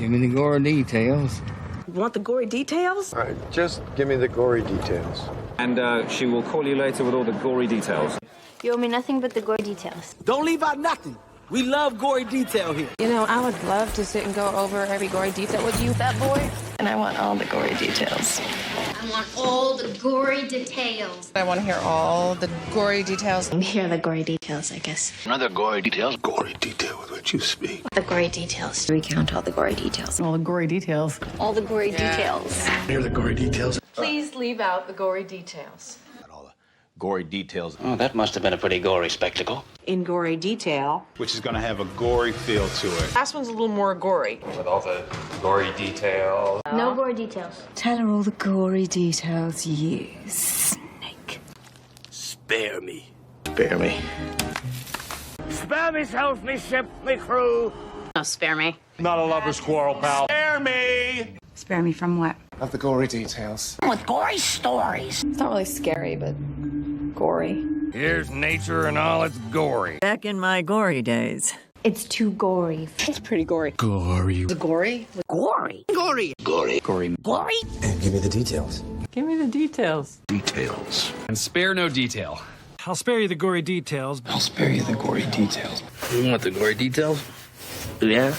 Give me the gore details. Want the gory details? All right, just give me the gory details. And she will call you later with all the gory details. You owe me nothing but the gory details. Don't leave out nothing. We love gory detail here. You know, I would love to sit and go over every gory detail with you, that boy. And I want all the gory details. I want all the gory details. I want to hear all the gory details. Here are the gory details, I guess. Another gory details. Gory detail with which you speak. The gory details. Recount all the gory details. All the gory details. All the gory details. Here are the gory details. Please leave out the gory details. All the gory details. Oh, that must have been a pretty gory spectacle. In gory detail. Which is going to have a gory feel to it. Last one's a little more gory. With all the gory details. No gory details. Tell her all the gory details, you snake. Spare me. Spare me. Spare myself, me ship, me crew. No, spare me. Not a lover's quarrel, pal. Spare me! Spare me from what? Of the gory details. With gory stories. It's not really scary, but gory. Here's nature and all its gory. Back in my gory days. It's too gory. It's pretty gory. Gory. The gory? Gory. Gory. Gory. Gory. Gory? And give me the details. Give me the details. Details. And spare no detail. I'll spare you the gory details. I'll spare you the gory details. You want the gory details? Yeah.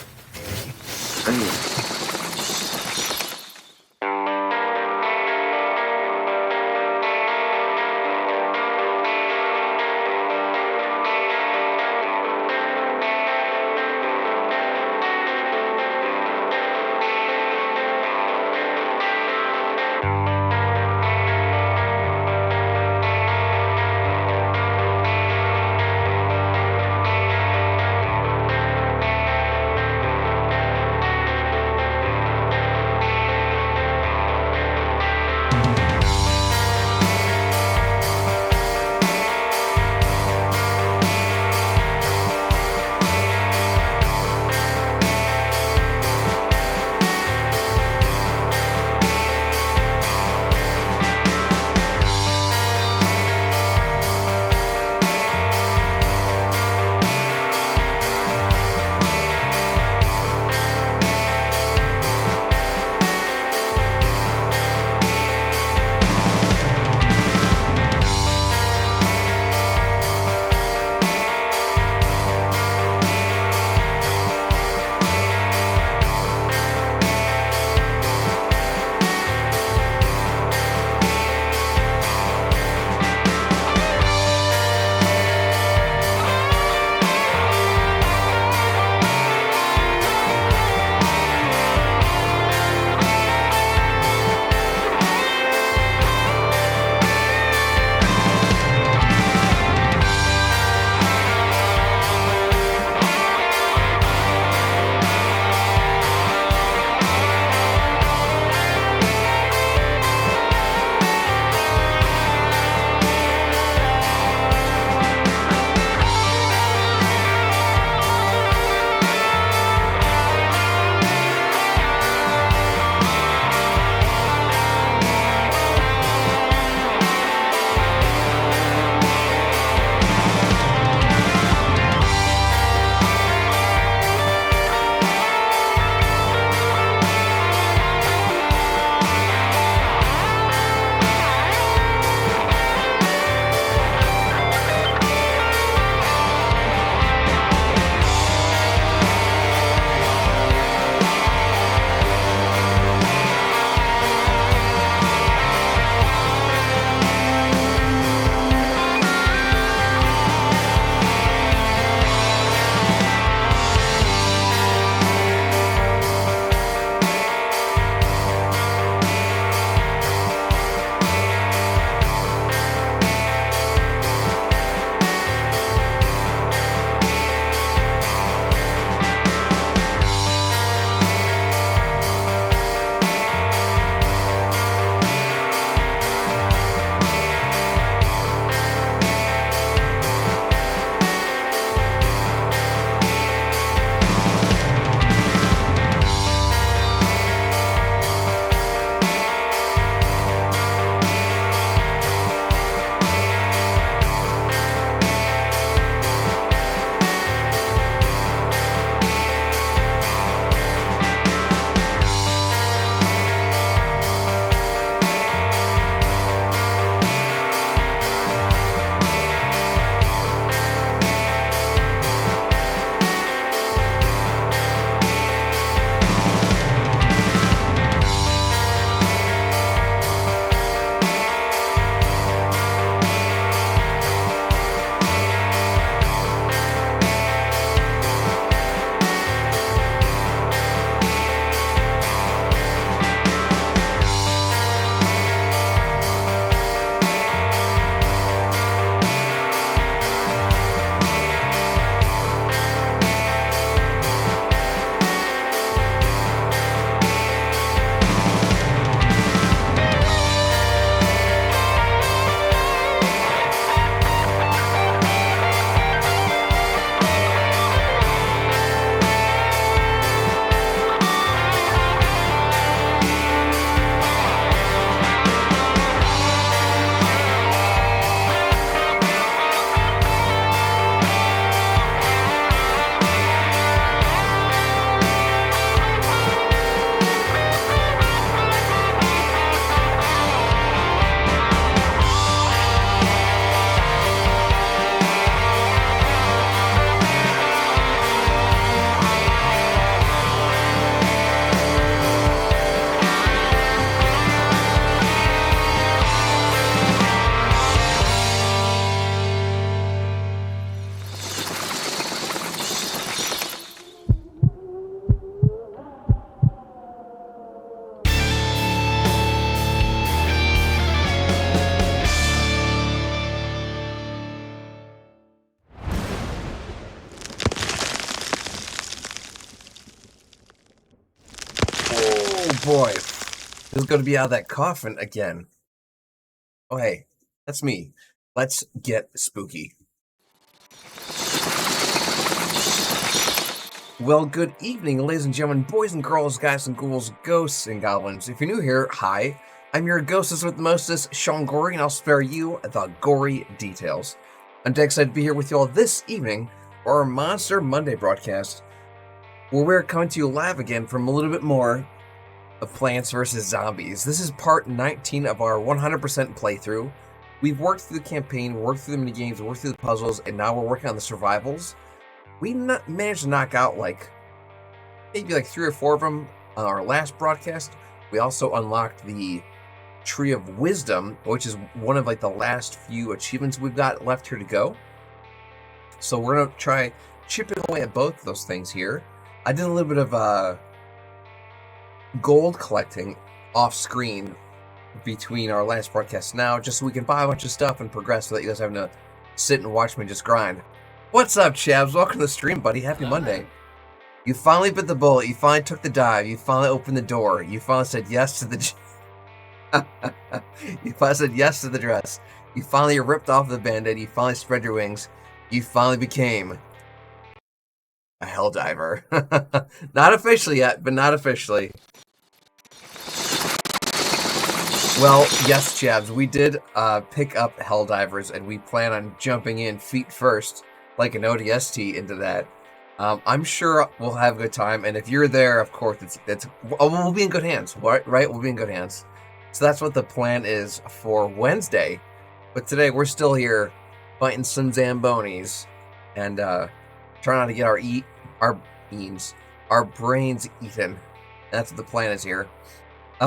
boy. This is going to be out of that coffin again. Oh, hey, that's me. Let's get spooky. Well, good evening, ladies and gentlemen, boys and girls, guys and ghouls, ghosts and goblins. If you're new here, hi. I'm your ghostess with the mostest, Sean Gory, and I'll spare you the gory details. I'm dead excited to be here with you all this evening for our Monster Monday broadcast, where we're coming to you live again from a little bit more of Plants vs. Zombies. This is part 19 of our 100% playthrough. We've worked through the campaign, worked through the minigames, worked through the puzzles, and now we're working on the survivals. We managed to knock out maybe 3 or 4 of them on our last broadcast. We also unlocked the Tree of Wisdom, which is one of the last few achievements we've got left here to go. So we're going to try chipping away at both of those things here. I did a little bit of gold collecting off screen between our last broadcast now, just so we can buy a bunch of stuff and progress without you guys having to sit and watch me just grind. What's up, chavs? Welcome to the stream, buddy. Happy Monday. You finally bit the bullet. You finally took the dive. You finally opened the door. You finally said yes to the... You finally said yes to the dress. You finally ripped off the band-aid. You finally spread your wings. You finally became a helldiver. Not officially yet, but not officially. Well, yes, chavs, we did pick up Helldivers, and we plan on jumping in feet first, like an ODST, into that. I'm sure we'll have a good time, and if you're there, of course, we'll be in good hands, right? We'll be in good hands. So that's what the plan is for Wednesday. But today, we're still here fighting some Zambonis and trying not to get our brains eaten. That's what the plan is here.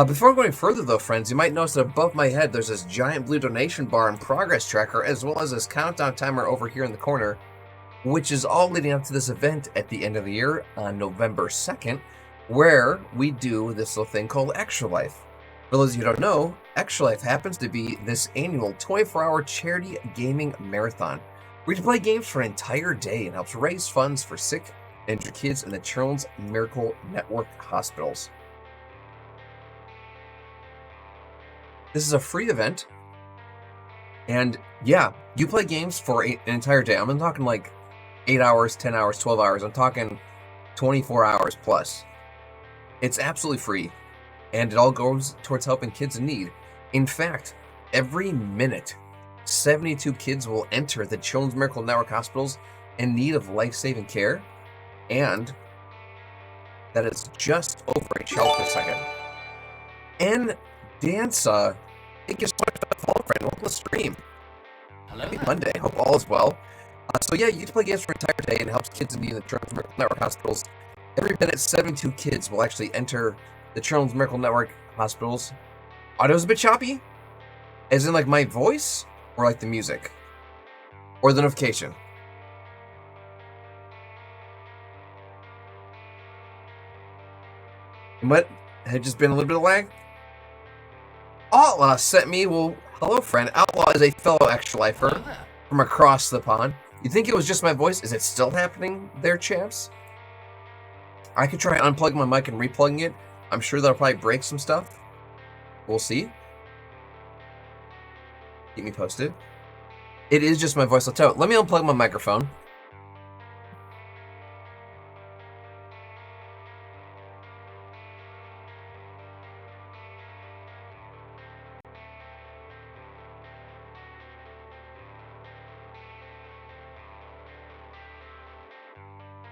Before going further, though, friends, you might notice that above my head, there's this giant blue donation bar and progress tracker, as well as this countdown timer over here in the corner, which is all leading up to this event at the end of the year on November 2nd, where we do this little thing called Extra Life. For those of you who don't know, Extra Life happens to be this annual 24-hour charity gaming marathon, where you can play games for an entire day and helps raise funds for sick and injured kids in the Children's Miracle Network hospitals. This is a free event, and yeah, you play games for an entire day. I'm not talking 8 hours, 10 hours, 12 hours. I'm talking 24 hours plus. It's absolutely free, and it all goes towards helping kids in need. In fact, every minute, 72 kids will enter the Children's Miracle Network hospitals in need of life-saving care, and that is just over a child per second. And Danza, thank you so much for the follow, friend. Welcome to the stream. Hello. Happy Monday. Hope all is well. So yeah, you can play games for an entire day and it helps kids in need in the Children's Miracle Network hospitals. Every minute, 72 kids will actually enter the Children's Miracle Network hospitals. Audio's a bit choppy? As in my voice? Or the music? Or the notification? What? Had just been a little bit of lag? Outlaw sent me, well, hello friend. Outlaw is a fellow Extra Lifer from across the pond. You think it was just my voice? Is it still happening there, champs? I could try unplugging my mic and replugging it. I'm sure that'll probably break some stuff. We'll see. Keep me posted. It is just my voice. Let me unplug my microphone.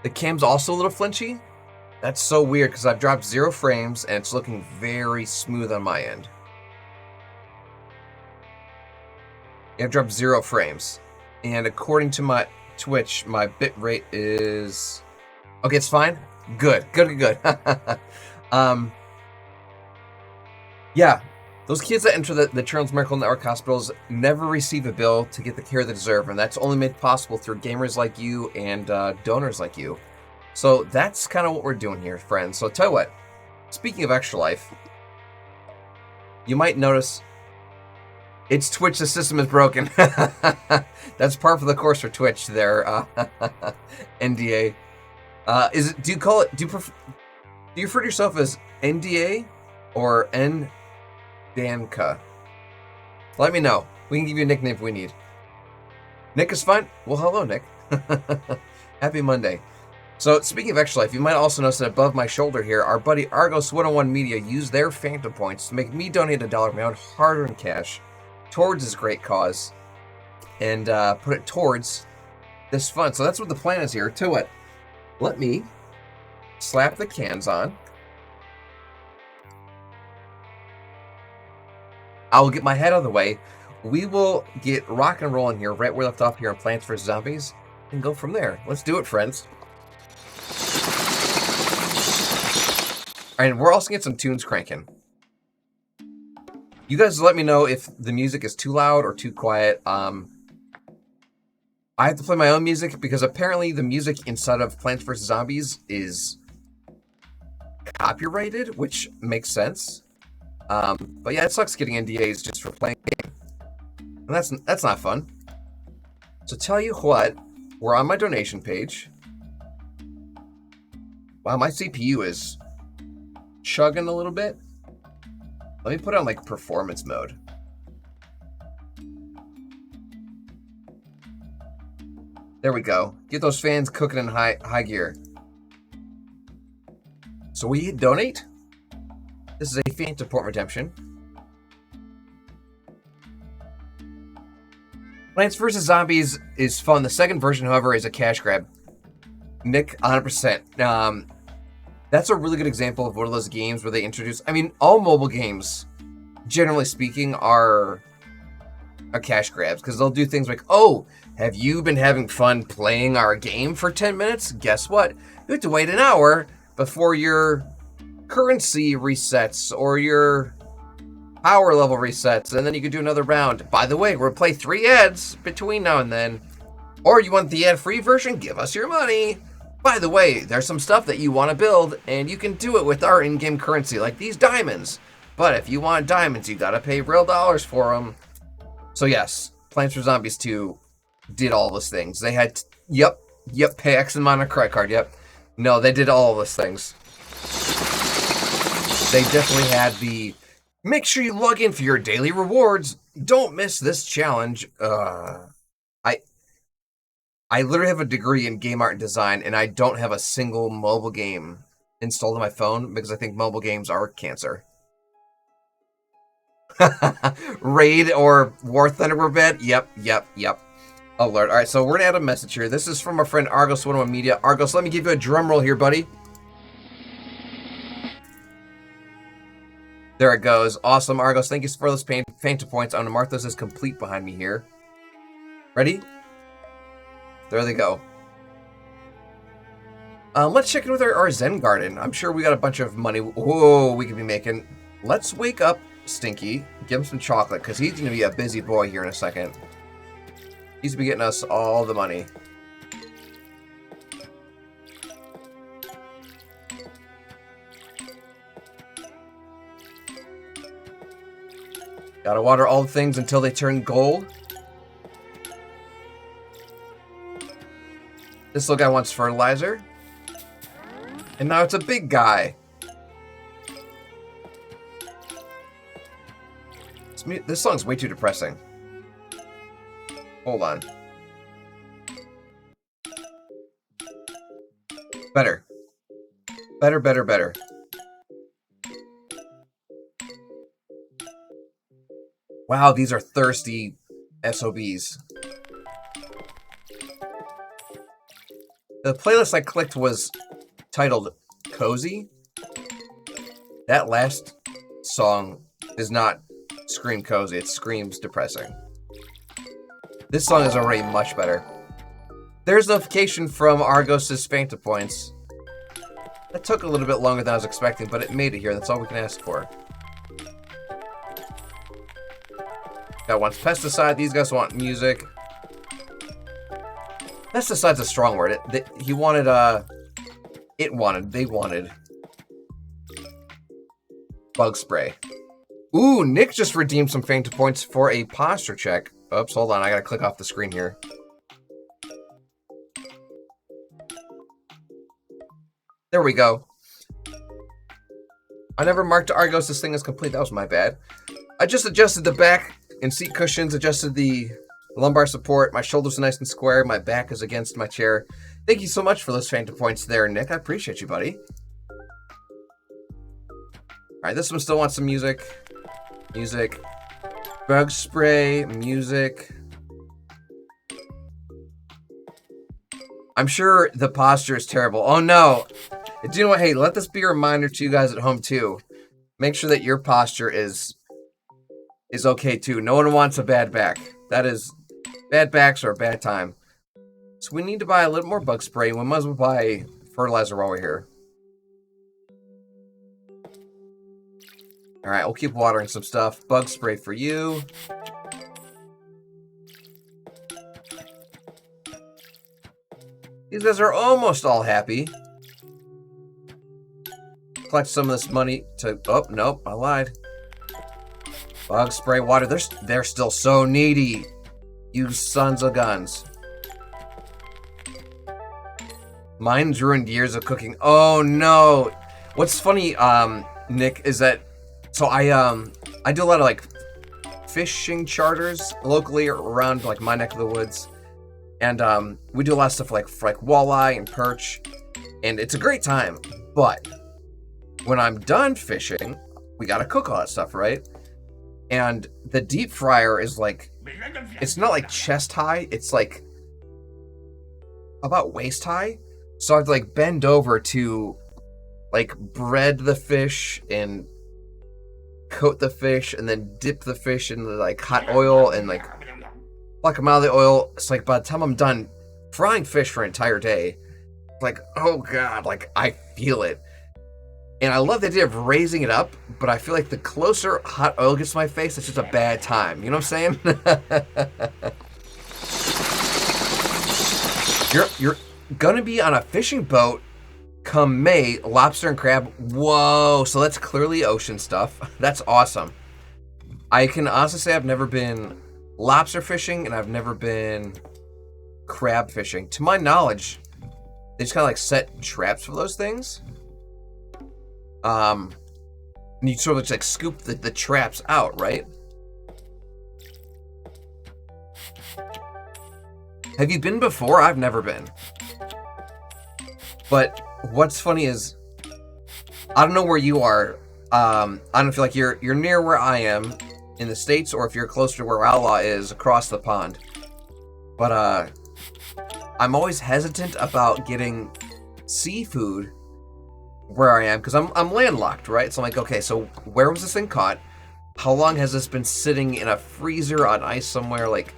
The cam's also a little flinchy. That's so weird because I've dropped 0 frames and it's looking very smooth on my end. I've dropped 0 frames. And according to my Twitch, my bitrate is... Okay, it's fine? Good. Yeah, those kids that enter the Children's Miracle Network hospitals never receive a bill to get the care they deserve, and that's only made possible through gamers like you and donors like you. So that's kind of what we're doing here, friends. So tell you what, speaking of Extra Life, you might notice it's Twitch, the system is broken. That's par for the course for Twitch there, NDA. Do you refer to yourself as NDA or N. Danka. Let me know. We can give you a nickname if we need. Nick is fine? Well, hello, Nick. Happy Monday. So, speaking of extra life, you might also notice that above my shoulder here, our buddy Argos 101 Media used their Phantom points to make me donate $1 of my own hard-earned cash towards this great cause and put it towards this fund. So that's what the plan is here. To it. Let me slap the cans on. I will get my head out of the way. We will get rock and rolling here, right where we left off here in Plants vs. Zombies, and go from there. Let's do it, friends. Alright, and we're also getting some tunes cranking. You guys let me know if the music is too loud or too quiet. I have to play my own music because apparently the music inside of Plants vs. Zombies is copyrighted, which makes sense. But yeah, it sucks getting NDAs just for playing a game. And that's not fun. So tell you what, we're on my donation page. Wow, my CPU is chugging a little bit. Let me put it on like performance mode. There we go. Get those fans cooking in high gear. So we hit donate. This is a Phantom Point redemption. Plants vs. Zombies is fun. The second version, however, is a cash grab. Nick, 100%. That's a really good example of one of those games where they introduce... I mean, all mobile games, generally speaking, are cash grabs. Because they'll do things like, oh, have you been having fun playing our game for 10 minutes? Guess what? You have to wait an hour before your currency resets or your power level resets, and then you can do another round. By the way, we'll play 3 ads between now and then. Or you want the ad-free version? Give us your money. By the way, there's some stuff that you want to build, and you can do it with our in-game currency, like these diamonds. But if you want diamonds, you gotta pay real dollars for them. So yes, Plants vs. Zombies 2 did all those things. They had, yep, pay X amount on a credit card, yep. No, they did all those things. They definitely had the, make sure you log in for your daily rewards. Don't miss this challenge. I literally have a degree in game art and design, and I don't have a single mobile game installed on my phone because I think mobile games are cancer. Raid or War Thunder were bad? Yep. Oh, Lord. All right, so we're going to add a message here. This is from our friend Argos 101 Media. Argos, let me give you a drum roll here, buddy. There it goes. Awesome, Argos. Thank you for those Phantom points. I'm going to mark those as complete behind me here. Ready? There they go. Let's check in with our Zen Garden. I'm sure we got a bunch of money. Whoa, we could be making. Let's wake up Stinky. Give him some chocolate, because he's going to be a busy boy here in a second. He's going to be getting us all the money. Gotta water all the things until they turn gold. This little guy wants fertilizer. And now it's a big guy. This song's way too depressing. Hold on. Better. Better. Wow, these are thirsty SOBs. The playlist I clicked was titled Cozy. That last song does not scream cozy, it screams depressing. This song is already much better. There's notification from Argos' Phantom points. That took a little bit longer than I was expecting, but it made it here. That's all we can ask for. That wants pesticide. These guys want music. Pesticide's a strong word. They wanted bug spray. Ooh, Nick just redeemed some Phantom points for a posture check. Oops, hold on. I gotta click off the screen here. There we go. I never marked Argos this thing as complete. That was my bad. I just adjusted the back and seat cushions, adjusted the lumbar support. My shoulders are nice and square. My back is against my chair. Thank you so much for those phantom points there, Nick. I appreciate you, buddy. Alright, this one still wants some music. Music. Bug spray. Music. I'm sure the posture is terrible. Oh no! Do you know what? Hey, let this be a reminder to you guys at home too. Make sure that your posture is okay too. No one wants a bad back. That is, bad backs are a bad time. So we need to buy a little more bug spray. We might as well buy fertilizer while we're here. Alright, we'll keep watering some stuff. Bug spray for you. These guys are almost all happy. Collect some of this money to... Oh, nope, I lied. Bug spray water. They're still so needy. You sons of guns. Mine's ruined years of cooking. Oh, no. What's funny, Nick, is that... So I do a lot of, like, fishing charters locally around, like, my neck of the woods. And, we do a lot of stuff for like walleye and perch. And it's a great time. But when I'm done fishing, we gotta cook all that stuff, right? And the deep fryer is like... It's not like chest high. It's like... about waist high. So I have to, like, bend over to, like, bread the fish and coat the fish and then dip the fish in the, like, hot oil and, like, pluck them out of the oil. It's like, by the time I'm done frying fish for an entire day, like, oh god, like, I feel it. And I love the idea of raising it up, but I feel like the closer hot oil gets to my face, it's just a bad time. You know what I'm saying? You're gonna be on a fishing boat come May, lobster and crab. Whoa, so that's clearly ocean stuff. That's awesome. I can honestly say I've never been lobster fishing and I've never been crab fishing. To my knowledge, they just kind of like set traps for those things. And you sort of just like scoop the traps out, right? Have you been before? I've never been. But what's funny is, I don't know where you are. I don't feel like you're near where I am in the States, or if you're closer to where Outlaw is across the pond. But I'm always hesitant about getting seafood where I am, because I'm landlocked, right? So I'm like, okay, so where was this thing caught? How long has this been sitting in a freezer on ice somewhere? Like,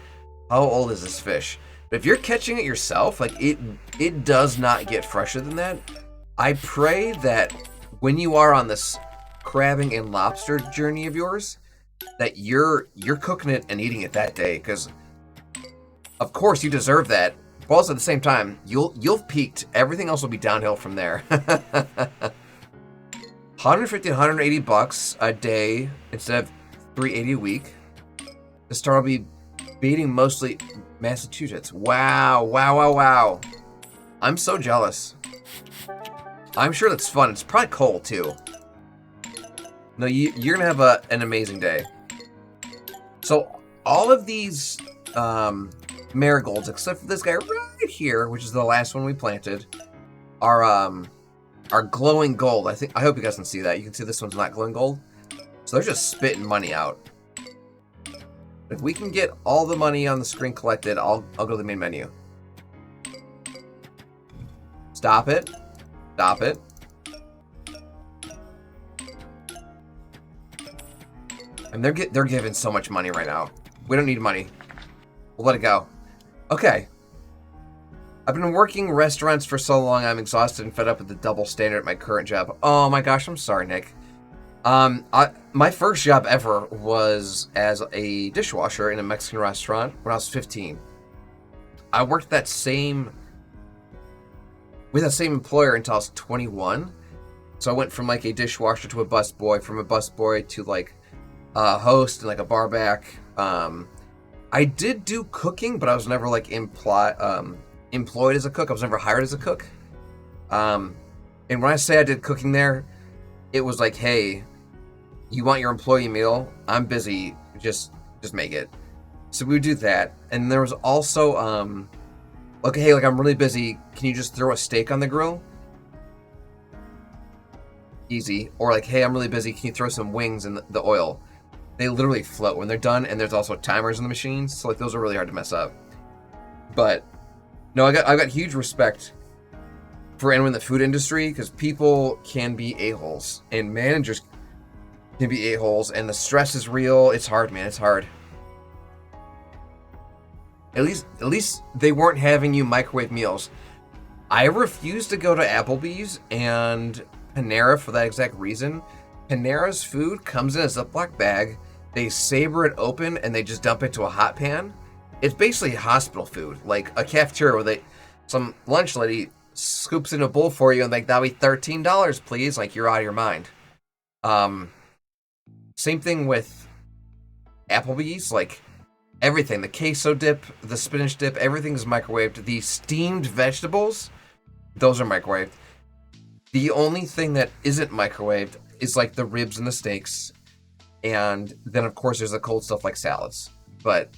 how old is this fish? But if you're catching it yourself, like, it does not get fresher than that. I pray that when you are on this crabbing and lobster journey of yours, that you're cooking it and eating it that day, because of course you deserve that. But also at the same time, you've peaked. Everything else will be downhill from there. 150 to 180 bucks a day instead of $380 a week. The start will be beating mostly Massachusetts. Wow, wow, wow, wow. I'm so jealous. I'm sure that's fun. It's probably cold too. No, you're gonna have an amazing day. So all of these marigolds, except for this guy right here, which is the last one we planted, are glowing gold. I hope you guys can see that. You can see this one's not glowing gold. So they're just spitting money out. If we can get all the money on the screen collected, I'll go to the main menu. Stop it. Stop it. And they're giving so much money right now. We don't need money. We'll let it go. Okay. I've been working restaurants for so long, I'm exhausted and fed up with the double standard at my current job. Oh my gosh, I'm sorry, Nick. My first job ever was as a dishwasher in a Mexican restaurant when I was 15. I worked with that same employer until I was 21. So I went from like a dishwasher to a busboy, from a busboy to like a host and like a bar back. I did do cooking, but I was never like employed as a cook. I was never hired as a cook. And when I say I did cooking there, it was like, hey, you want your employee meal? I'm busy. Just make it. So we would do that. And there was also, okay, hey, like, I'm really busy. Can you just throw a steak on the grill? Easy. Or like, hey, I'm really busy. Can you throw some wings in the oil? They literally float when they're done, and there's also timers in the machines, so like those are really hard to mess up. But no, I got huge respect for anyone in the food industry, because people can be a-holes, and managers can be a-holes, and the stress is real. It's hard, man. It's hard. At least they weren't having you microwave meals. I refuse to go to Applebee's and Panera for that exact reason. Panera's food comes in a Ziploc bag. They saber it open and they just dump it to a hot pan. It's basically hospital food, like a cafeteria where some lunch lady scoops in a bowl for you and like, that'll be $13, please. Like, you're out of your mind. Same thing with Applebee's. Like, everything, the queso dip, the spinach dip, everything is microwaved. The steamed vegetables, those are microwaved. The only thing that isn't microwaved is like the ribs and the steaks. And then, of course, there's the cold stuff like salads. But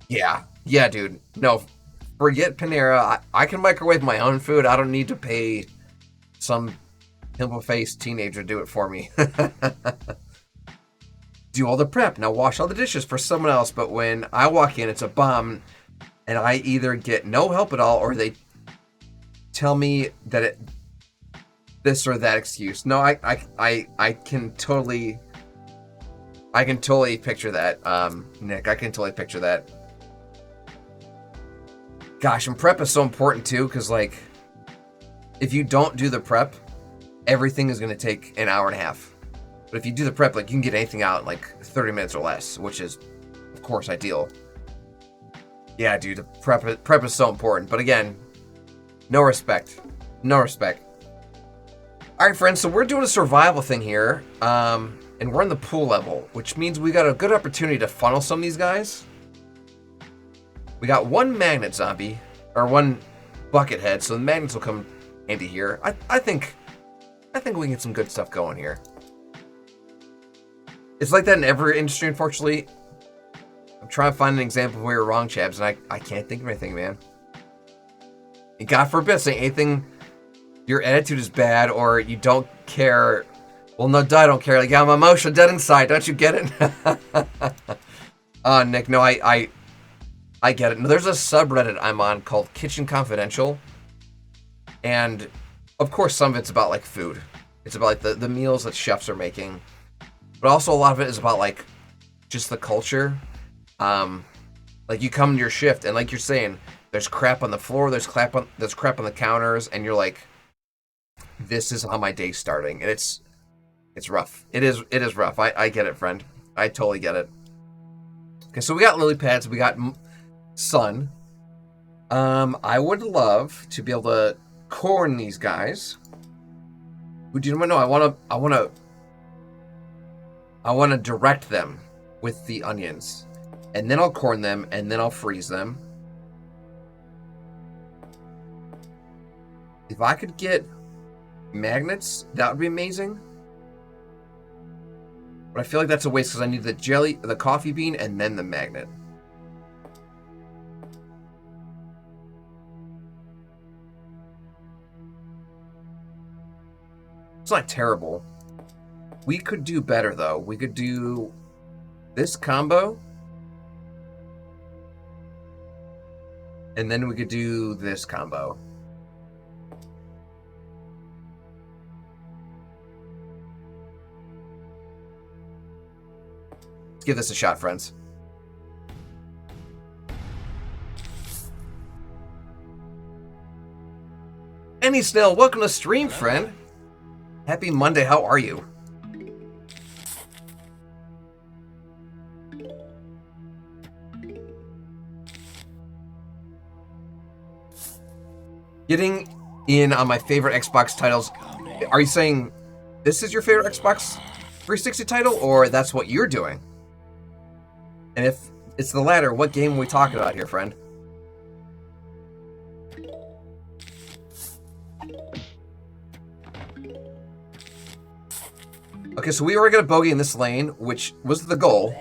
yeah, dude. No, forget Panera. I can microwave my own food. I don't need to pay some pimple-faced teenager to do it for me. Do all the prep. Now wash all the dishes for someone else. But when I walk in, it's a bomb. And I either get no help at all, or they tell me that this or that excuse. No, I can totally picture that, Nick. I can totally picture that. Gosh, and prep is so important too, because like, if you don't do the prep, everything is going to take an hour and a half. But if you do the prep, like, you can get anything out in like 30 minutes or less, which is, of course, ideal. Yeah, dude, prep is so important. But again, no respect. No respect. Alright, friends, so we're doing a survival thing here. And we're in the pool level, which means we got a good opportunity to funnel some of these guys. We got one magnet zombie, or one bucket head, so the magnets will come handy here. I think we can get some good stuff going here. It's like that in every industry, unfortunately. I'm trying to find an example where you're wrong, Chabs, and I can't think of anything, man. And God forbid saying anything, your attitude is bad, or you don't care. Well, no, I don't care. Like, I'm emotional dead inside. Don't you get it? Nick, no, I get it. No, there's a subreddit I'm on called Kitchen Confidential. And, of course, some of it's about, like, food. It's about, like, the meals that chefs are making. But also a lot of it is about, like, just the culture. Like, you come to your shift, and like you're saying, there's crap on the floor, there's crap on the counters, and you're like, this is how my day's starting. And it's rough. It is rough. I get it, friend. I totally get it. Okay, so we got lily pads. We got sun. I would love to be able to corn these guys. Who do you know? I want to direct them with the onions, and then I'll corn them, and then I'll freeze them. If I could get magnets, that would be amazing. But I feel like that's a waste because I need the coffee bean, and then the magnet. It's not terrible. We could do better, though. We could do this combo. And then we could do this combo. Let's give this a shot, friends. Any Snail, welcome to stream, friend. Happy Monday, how are you? Getting in on my favorite Xbox titles. Are you saying this is your favorite Xbox 360 title, or that's what you're doing? And if it's the latter, what game are we talking about here, friend? Okay, so we already got a bogey in this lane, which was the goal.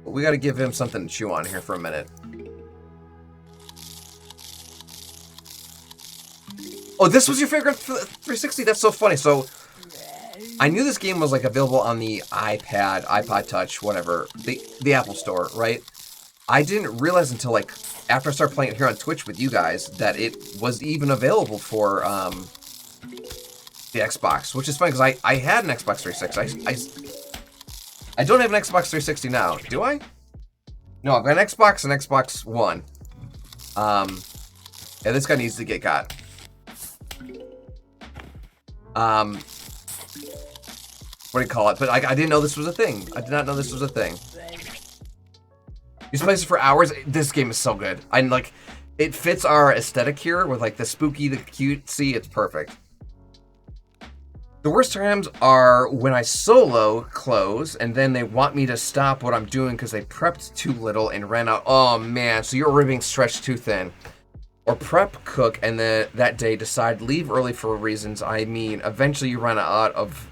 But we got to give him something to chew on here for a minute. Oh, this was your favorite 360? That's so funny. So, I knew this game was like available on the iPad, iPod Touch, whatever, the Apple Store, right? I didn't realize until like after I started playing it here on Twitch with you guys that it was even available for the Xbox, which is funny because I had an Xbox 360. I don't have an Xbox 360 now, do I? No, I've got an Xbox and Xbox One. Yeah, this guy needs to get got. What do you call it? But I didn't know this was a thing. I did not know this was a thing. These places for hours. This game is so good. It fits our aesthetic here with like the spooky, the cutesy. It's perfect. The worst times are when I solo close and then they want me to stop what I'm doing because they prepped too little and ran out. Oh man, so you're already being stretched too thin. Or prep, cook, and then that day decide leave early for reasons. I mean, eventually you run out of,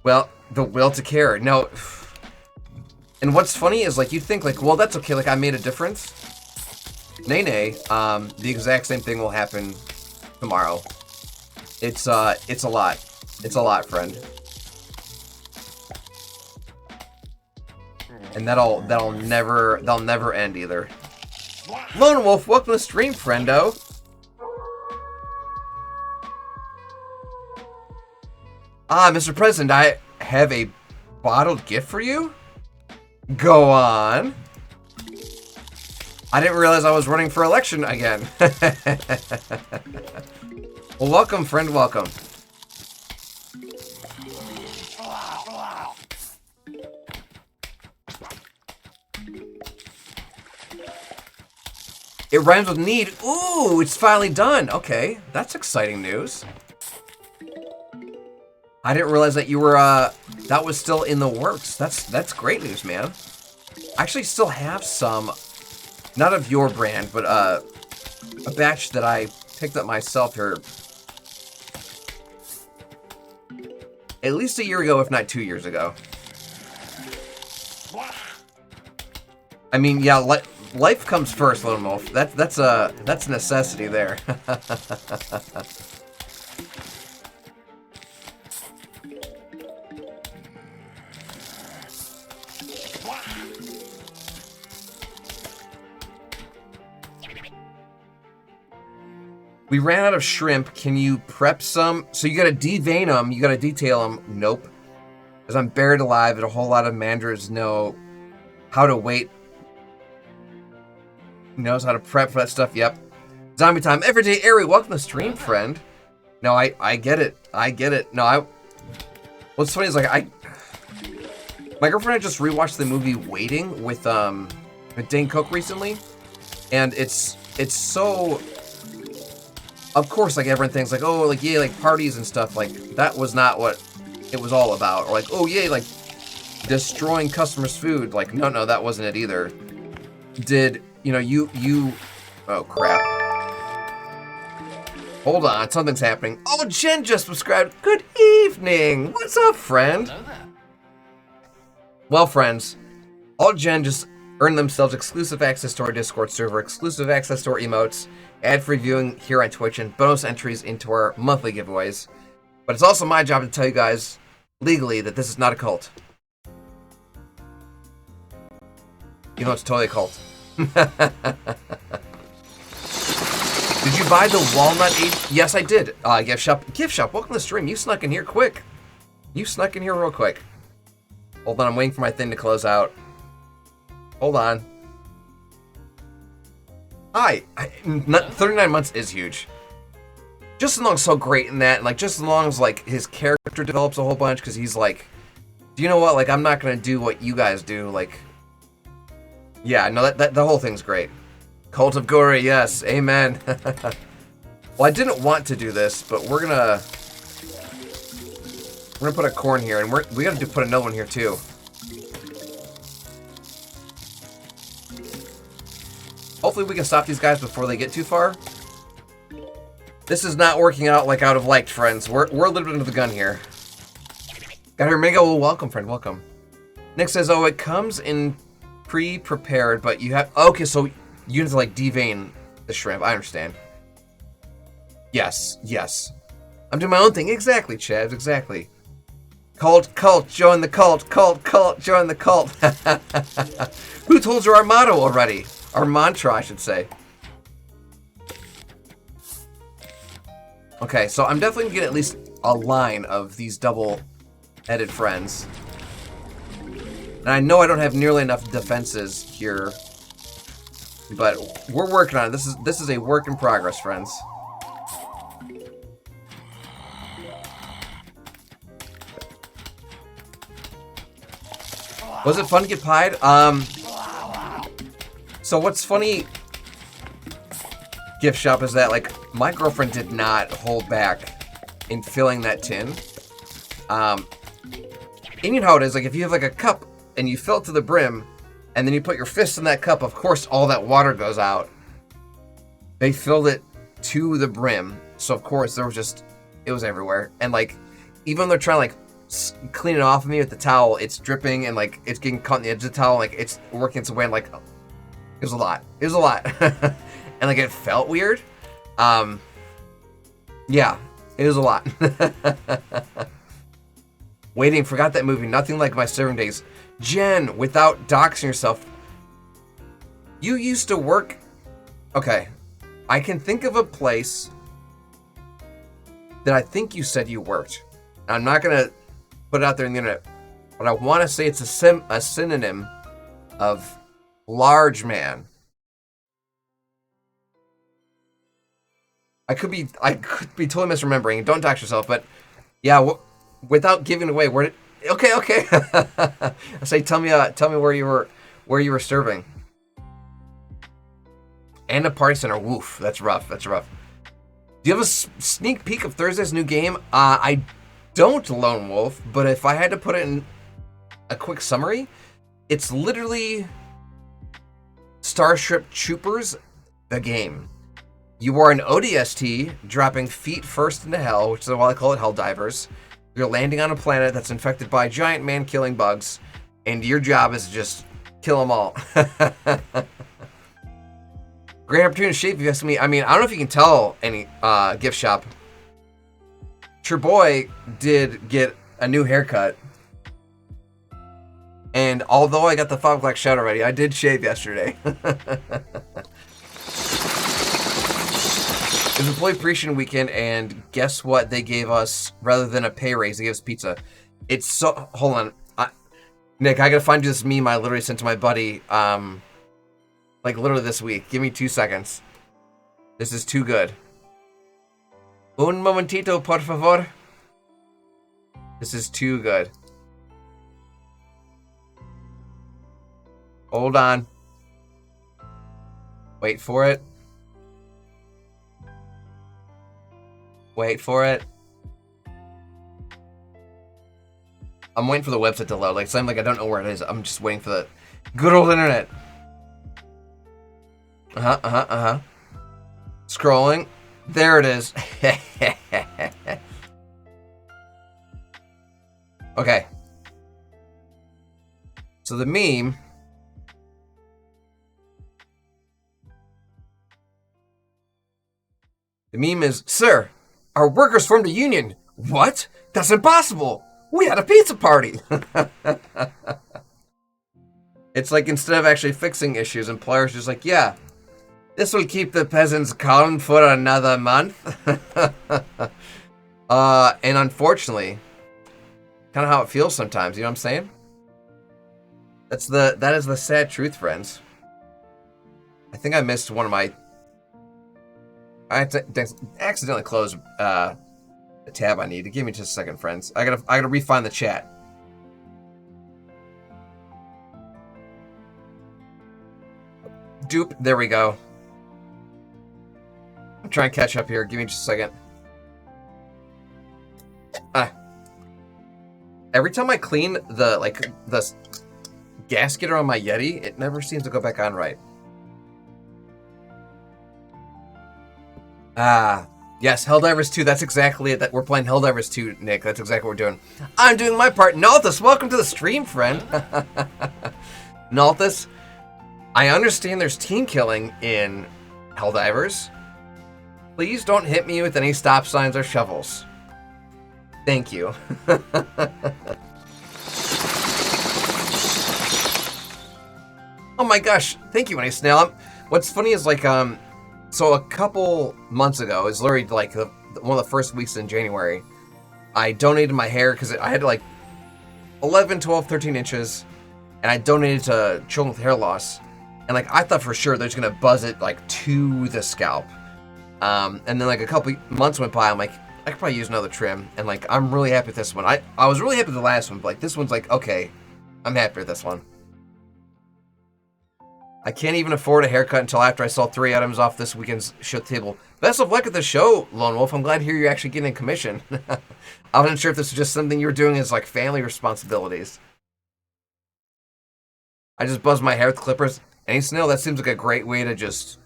well, the will to care. No. And what's funny is like you think like, well, that's okay. Like I made a difference. Nay. The exact same thing will happen tomorrow. It's a lot. It's a lot, friend. And that'll never end either. Lone Wolf, welcome to the stream, friendo. Ah, Mr. President, I have a bottled gift for you. Go on. I didn't realize I was running for election again. Well, welcome, friend, welcome. It rhymes with need. Ooh, it's finally done. Okay, that's exciting news. I didn't realize that you were, that was still in the works. That's great news, man. I actually still have some, not of your brand, but a batch that I picked up myself here at least a year ago, if not 2 years ago. I mean, yeah, life comes first, Lone Wolf. That's a necessity there. We ran out of shrimp. Can you prep some? So you gotta devein them. You gotta detail them. Nope. Because I'm buried alive and a whole lot of manders know how to wait. Knows how to prep for that stuff. Yep. Zombie time. Everyday Airy, welcome to the stream, friend. No, I get it. I get it. No, what's funny is like my girlfriend had just rewatched the movie Waiting with Dane Cook recently. And it's so, of course, like everyone thinks like, oh, like yeah, like parties and stuff. Like that was not what it was all about. Or like, oh yeah, like destroying customers' food. Like no, that wasn't it either. Did you know you? Oh crap! Hold on, something's happening. Oh, Jen just subscribed. Good evening. What's up, friend? Well, friends, all Jen just earned themselves exclusive access to our Discord server, exclusive access to our emotes, ad-free viewing here on Twitch, and bonus entries into our monthly giveaways. But it's also my job to tell you guys legally that this is not a cult. You know, it's totally a cult. Did you buy the walnut aid? Yes, I did. Gift shop. Welcome to the stream. You snuck in here quick. You snuck in here real quick. Hold on, I'm waiting for my thing to close out. Hold on. Hi. 39 months is huge. Just as long as so great in that, and like just as long as like his character develops a whole bunch, because he's like, do you know what? Like I'm not gonna do what you guys do. Like, yeah, no, that the whole thing's great. Cult of Gory, yes, amen. Well, I didn't want to do this, but we're gonna put a corn here, and we gotta put another one here too. Hopefully we can stop these guys before they get too far. This is not working out like I would have liked, friends. We're a little bit under the gun here. Got her mega. Well, welcome, friend. Welcome. Nick says, "Oh, it comes in pre-prepared, but you have okay. So you have to like devein the shrimp. I understand. Yes, yes. I'm doing my own thing. Exactly, Chad. Exactly. Cult, join the cult. Cult, join the cult. Who told you our motto already? Our mantra, I should say. Okay, so I'm definitely gonna get at least a line of these double-headed friends. And I know I don't have nearly enough defenses here, but we're working on it. This is a work in progress, friends. Was it fun to get pied? So what's funny, gift shop, is that like my girlfriend did not hold back in filling that tin. And you know how it is, like if you have like a cup and you fill it to the brim and then you put your fist in that cup, of course all that water goes out. They filled it to the brim, so of course there was just, it was everywhere. And like, even when they're trying to like clean it off of me with the towel, it's dripping and like it's getting caught in the edge of the towel, like it's working its way, and like it was a lot. It was a lot. And like it felt weird. Yeah, it was a lot. Waiting, forgot that movie. Nothing like my serving days. Jen, without doxing yourself, you used to work. Okay, I can think of a place that I think you said you worked. I'm not gonna put it out there in the internet, but I want to say it's a synonym of large man. I could be totally misremembering. Don't dox yourself, but yeah, without giving away where did. Okay. I say, tell me where you were serving. And a party center. Woof, that's rough. Do you have a sneak peek of Thursday's new game? I don't, Lone Wolf, but if I had to put it in a quick summary, it's literally Starship Troopers, the game. You are an ODST dropping feet first into hell, which is why I call it Helldivers. You're landing on a planet that's infected by giant man-killing bugs, and your job is to just kill them all. Great opportunity to shape, if you ask me. I mean, I don't know if you can tell any gift shop. Your boy did get a new haircut. And although I got the 5 o'clock shout already, I did shave yesterday. It was Employee Appreciation Weekend, and guess what they gave us? Rather than a pay raise, they gave us pizza. It's so... Hold on. Nick, I gotta find you this meme I literally sent to my buddy, like literally this week. Give me 2 seconds. This is too good. Un momentito, por favor. This is too good. Hold on. Wait for it. Wait for it. I'm waiting for the website to load. Like, so I'm like, I don't know where it is. I'm just waiting for the good old internet. Scrolling. There it is. Okay. So the meme. The meme is, "Sir, our workers formed a union." What? That's impossible. We had a pizza party. It's like, instead of actually fixing issues, employers just like, yeah, this will keep the peasants calm for another month. And unfortunately, kind of how it feels sometimes, you know what I'm saying? That is the sad truth, friends. I think I missed one of my... I accidentally closed the tab I need. Give me just a second, friends. I gotta refine the chat. Dupe, there we go. I'm trying to catch up here. Give me just a second. Every time I clean the gasket on my Yeti, it never seems to go back on right. Yes, Helldivers 2, that's exactly it. That we're playing Helldivers 2, Nick. That's exactly what we're doing. I'm doing my part. Nalthus, welcome to the stream, friend. Nalthus, I understand there's team killing in Helldivers. Please don't hit me with any stop signs or shovels. Thank you. Oh my gosh, thank you, Honey Snail. What's funny is like, so a couple months ago, it's literally like one of the first weeks in January, I donated my hair because I had like 11, 12, 13 inches, and I donated to children with hair loss. And like, I thought for sure they're just gonna buzz it like to the scalp. And then like a couple months went by, I'm like, I could probably use another trim. And like, I'm really happy with this one. I was really happy with the last one, but like this one's like, okay, I'm happy with this one. I can't even afford a haircut until after I saw 3 items off this weekend's show table. Best of luck at the show, Lone Wolf. I'm glad to hear you're actually getting a commission. I wasn't sure if this was just something you were doing as like family responsibilities. I just buzzed my hair with clippers. Any Snail, that seems like a great way to just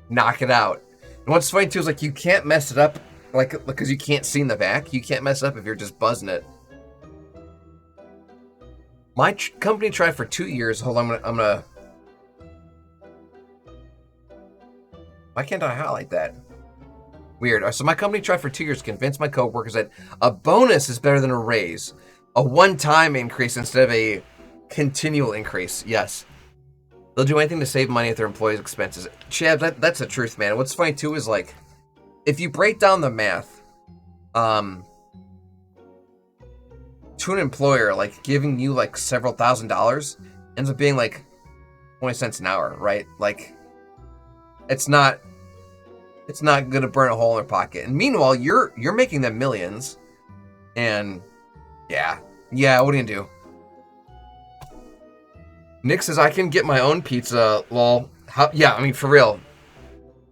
knock it out. And what's funny too is like you can't mess it up, like because you can't see in the back. You can't mess it up if you're just buzzing it. My company tried for 2 years. Hold on, I'm gonna. Why can't I highlight that? Weird. So my company tried for 2 years to convince my coworkers that a bonus is better than a raise. A one-time increase instead of a continual increase. Yes. They'll do anything to save money at their employees' expenses. Chad, that's the truth, man. What's funny, too, is, like, if you break down the math, to an employer, like, giving you, like, several $1,000s ends up being, like, 20 cents an hour, right? Like, it's not going to burn a hole in their pocket. And meanwhile, you're making them millions. And, yeah, what are you going to do? Nick says, I can get my own pizza, lol. Yeah, I mean, for real.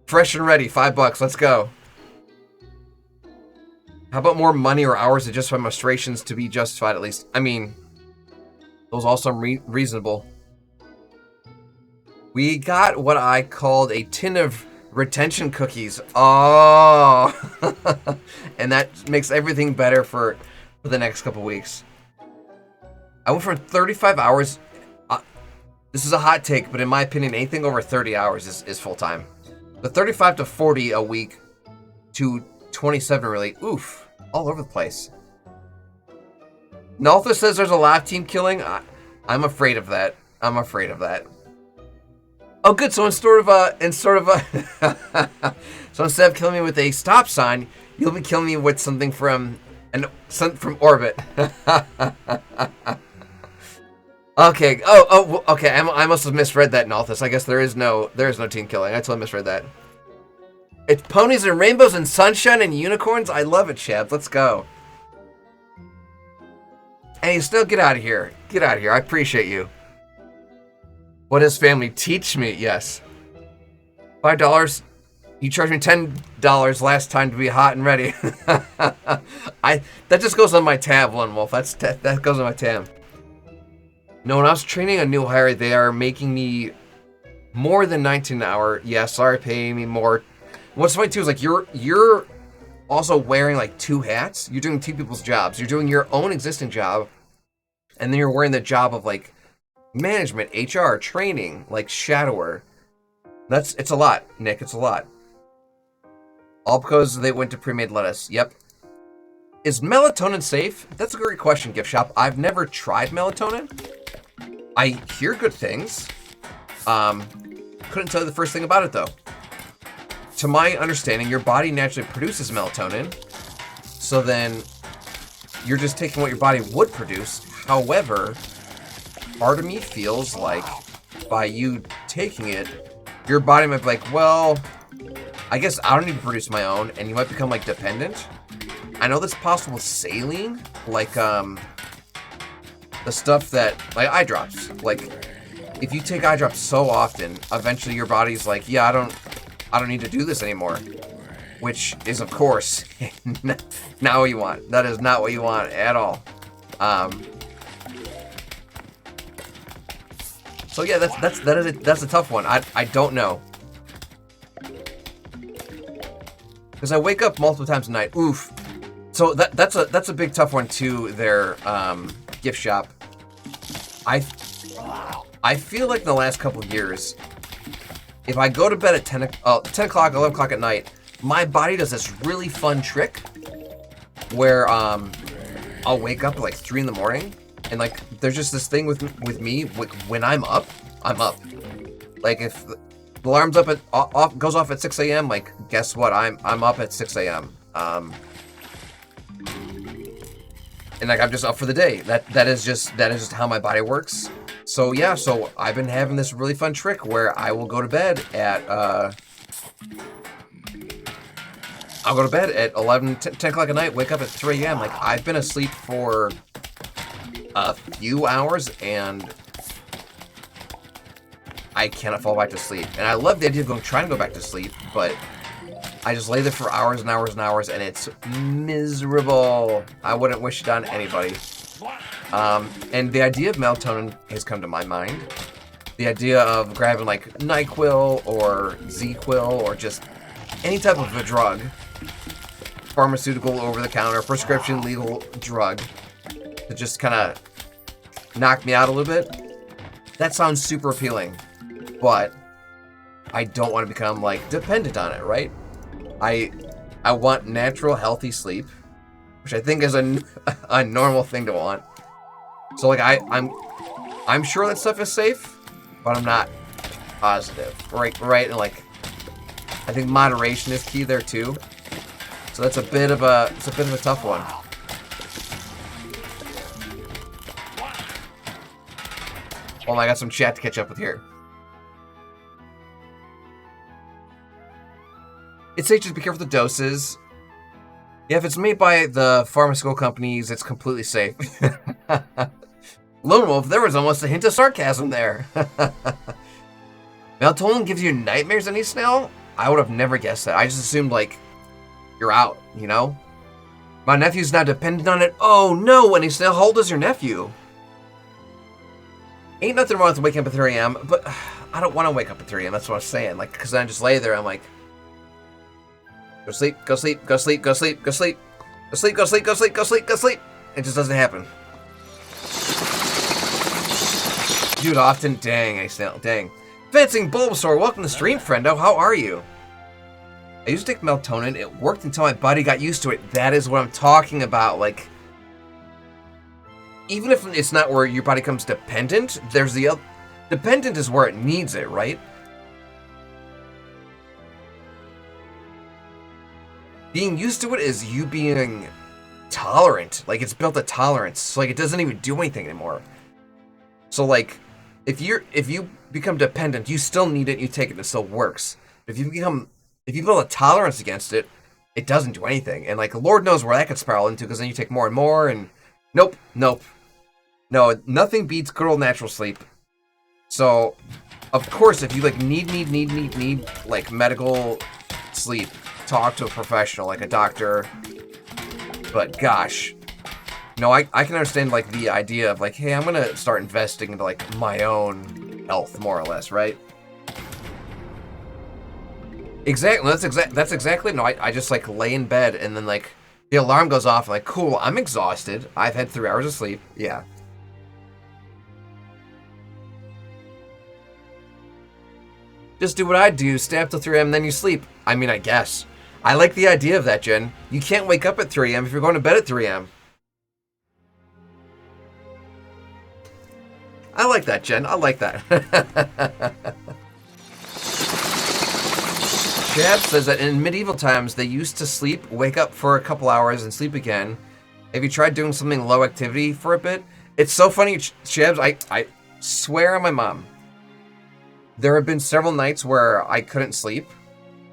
Fresh and ready, $5, let's go. How about more money or hours to justify frustrations to be justified at least? I mean, those all sound reasonable. We got what I called a tin of retention cookies. Oh! And that makes everything better for the next couple weeks. I went from 35 hours... this is a hot take, but in my opinion, anything over 30 hours is full-time. The 35 to 40 a week to 27 really, oof, all over the place. Naltha says there's a lot of team killing. I'm afraid of that. Oh, good. So so instead of killing me with a stop sign, you'll be killing me with something from orbit. Okay. Okay. I must have misread that, Nalthus. I guess there is no team killing. I totally misread that. It's ponies and rainbows and sunshine and unicorns. I love it, Chad. Let's go. Hey, still get out of here. Get out of here. I appreciate you. What does family teach me? Yes. $5. You charged me $10 last time to be hot and ready. That just goes on my tab, Lone Wolf. That goes on my tab. No, when I was training a new hire, they are making me more than 19 an hour. Yeah, sorry, paying me more. What's funny too is like you're also wearing like 2 hats. You're doing 2 people's jobs. You're doing your own existing job, and then you're wearing the job of like management, HR, training, like shadower. It's a lot, Nick. It's a lot. All because they went to pre-made lettuce. Yep. Is melatonin safe? That's a great question, Gift Shop. I've never tried melatonin. I hear good things. Couldn't tell you the first thing about it though. To my understanding, your body naturally produces melatonin. So then you're just taking what your body would produce. However, part of me feels like by you taking it, your body might be like, well, I guess I don't need to produce my own, and you might become like dependent. I know that's possible with saline, like the stuff that, like eye drops. Like if you take eye drops so often, eventually your body's like, yeah, I don't need to do this anymore. Which is, of course, not what you want. That is not what you want at all. So yeah, that's a tough one. I don't know. Because I wake up multiple times a night. Oof. So that's a big tough one too. Their gift shop. I feel like in the last couple of years, if I go to bed at 10 o'clock, 11 o'clock at night, my body does this really fun trick where I'll wake up at like 3 in the morning, and like there's just this thing with me when I'm up. Like if the alarm's up at goes off at 6 a.m. like guess what? I'm up at 6 a.m. And like I'm just up for the day. That is just how my body works. So yeah, so I've been having this really fun trick where I will go to bed at I'll go to bed at 10 o'clock at night, wake up at 3 a.m. Like I've been asleep for a few hours and I cannot fall back to sleep. And I love the idea of trying to go back to sleep, but I just lay there for hours and hours and hours, and it's miserable. I wouldn't wish it on anybody. And the idea of melatonin has come to my mind. The idea of grabbing like NyQuil or ZQuil or just any type of a drug, pharmaceutical, over-the-counter, prescription, legal drug, to just kind of knock me out a little bit. That sounds super appealing, but I don't want to become like dependent on it, right? I want natural, healthy sleep, which I think is a normal thing to want. So like I'm sure that stuff is safe, but I'm not positive, right? And like I think moderation is key there too. So that's a bit of a tough one. Oh, I got some chat to catch up with here. It's safe, just be careful with the doses. Yeah, if it's made by the pharmaceutical companies, it's completely safe. Lone Wolf, there was almost a hint of sarcasm there. Melatonin gives you nightmares, any snail? I would have never guessed that. I just assumed, like, you're out, you know? My nephew's now dependent on it. Oh, no, any snail, how old is your nephew? Ain't nothing wrong with waking up at 3 a.m., but I don't want to wake up at 3 a.m., that's what I was saying. Like, because I just lay there, I'm like, go sleep, go sleep, go sleep, go sleep, go sleep, go sleep, go sleep, go sleep, go sleep, go sleep. It just doesn't happen. Dude, often, dang, I snail, dang. Fencing Bulbasaur, welcome to stream, friendo. How are you? I used to take melatonin. It worked until my body got used to it. That is what I'm talking about. Like, even if it's not where your body becomes dependent, there's the other. Dependent is where it needs it, right? Being used to it is you being tolerant. Like, it's built a tolerance. So, like, it doesn't even do anything anymore. So, like, if you become dependent, you still need it, you take it, it still works. If you build a tolerance against it, it doesn't do anything. And, like, Lord knows where that could spiral into, because then you take more and more, and nope. No, nothing beats good old natural sleep. So, of course, if you, like, need, like, medical sleep, talk to a professional, like a doctor. But, gosh. No, I can understand, like, the idea of, like, hey, I'm gonna start investing into, like, my own health, more or less, right? Exactly, that's exactly, no, I just, like, lay in bed, and then, like, the alarm goes off, and, like, cool, I'm exhausted, I've had 3 hours of sleep, yeah. Just do what I do, stay up till 3 a.m., then you sleep. I mean, I guess. I like the idea of that, Jen. You can't wake up at 3 a.m. if you're going to bed at 3 a.m. I like that, Jen. I like that. Chad says that in medieval times, they used to sleep, wake up for a couple hours, and sleep again. Have you tried doing something low activity for a bit? It's so funny, Shabs. I swear on my mom. There have been several nights where I couldn't sleep.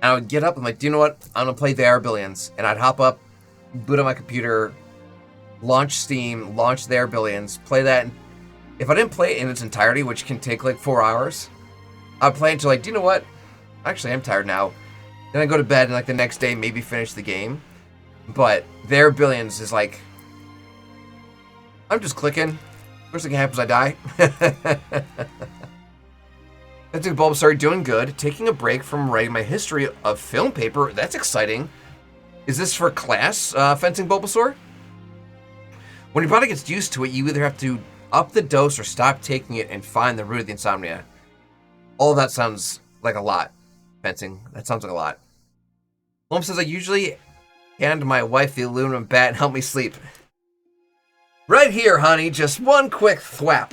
And I would get up and like, do you know what? I'm going to play the Air Billions. And I'd hop up, boot on my computer, launch Steam, launch the Air Billions, play that. And if I didn't play it in its entirety, which can take like 4 hours, I'd play until like, do you know what? Actually, I'm tired now. Then I go to bed and like the next day maybe finish the game. But the Air Billions is like, I'm just clicking. First thing happens, I die. That's Bulbasaur doing good. Taking a break from writing my history of film paper. That's exciting. Is this for class, fencing Bulbasaur? When your body gets used to it, you either have to up the dose or stop taking it and find the root of the insomnia. All of that sounds like a lot. Fencing. That sounds like a lot. Holmes says, I usually hand my wife the aluminum bat and help me sleep. Right here, honey. Just one quick thwap.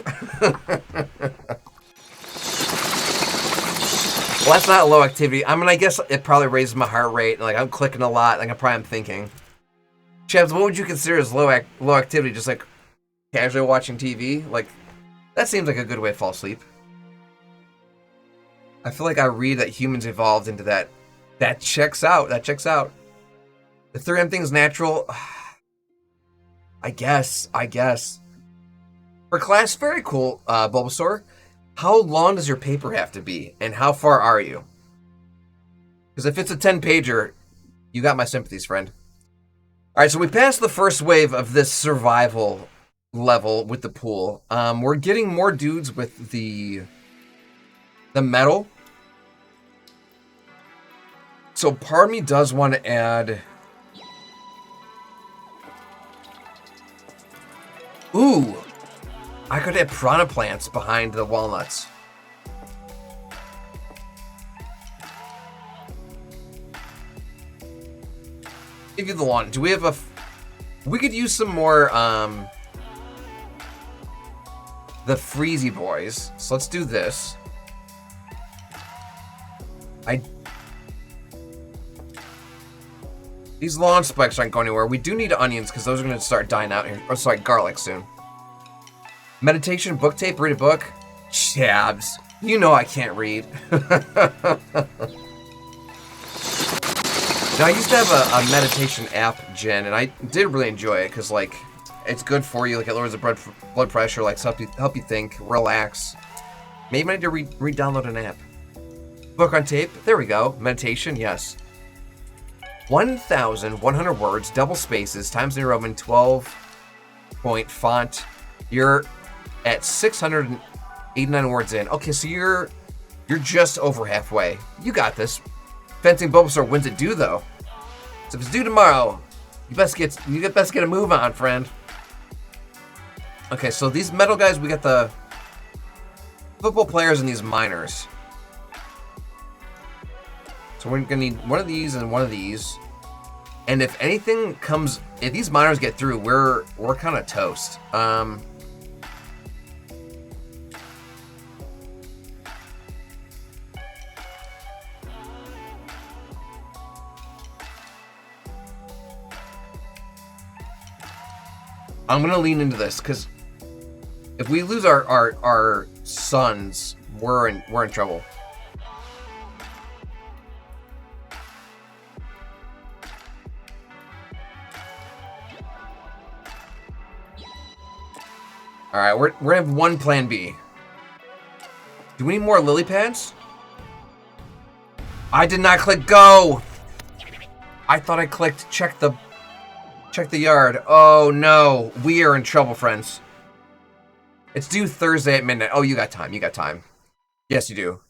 Well, that's not low activity. I mean, I guess it probably raises my heart rate. And, like, I'm clicking a lot. Like, I'm thinking. Chavs, what would you consider as low activity? Just, like, casually watching TV? Like, that seems like a good way to fall asleep. I feel like I read that humans evolved into that. That checks out. That checks out. The 3M thing's natural. I guess. For class, very cool, Bulbasaur. How long does your paper have to be? And how far are you? Because if it's a 10-pager, you got my sympathies, friend. Alright, so we passed the first wave of this survival level with the pool. We're getting more dudes with the metal. So part of me does want to add... Ooh! I could have piranha plants behind the walnuts. Give you the lawn. Do we have a... We could use some more, the Freezy Boys. So let's do this. These lawn spikes aren't going anywhere. We do need onions, because those are going to start dying out here. Or sorry, garlic soon. Meditation, book tape, read a book. Chabs. You know I can't read. Now, I used to have a meditation app, Jen, and I did really enjoy it, because, like, it's good for you. Like, it lowers the blood pressure, like, help you think, relax. Maybe I need to re-download an app. Book on tape. There we go. Meditation, yes. 1,100 words, double spaces, Times New Roman, 12-point font. You're at 689 words in. Okay, so you're just over halfway. You got this. Fencing Bulbasaur, when's it due, though? So if it's due tomorrow, you best get a move on, friend. Okay, so these metal guys, we got the football players and these miners. So we're gonna need one of these and one of these. And if anything comes, if these miners get through, we're kind of toast. I'm gonna lean into this because if we lose our sons, we're in trouble. All right, we're gonna have one plan B. Do we need more lily pads? I did not click go. I thought I clicked check the yard. Oh no, we are in trouble, friends. It's due Thursday at midnight. Oh, you got time. You got time. Yes, you do.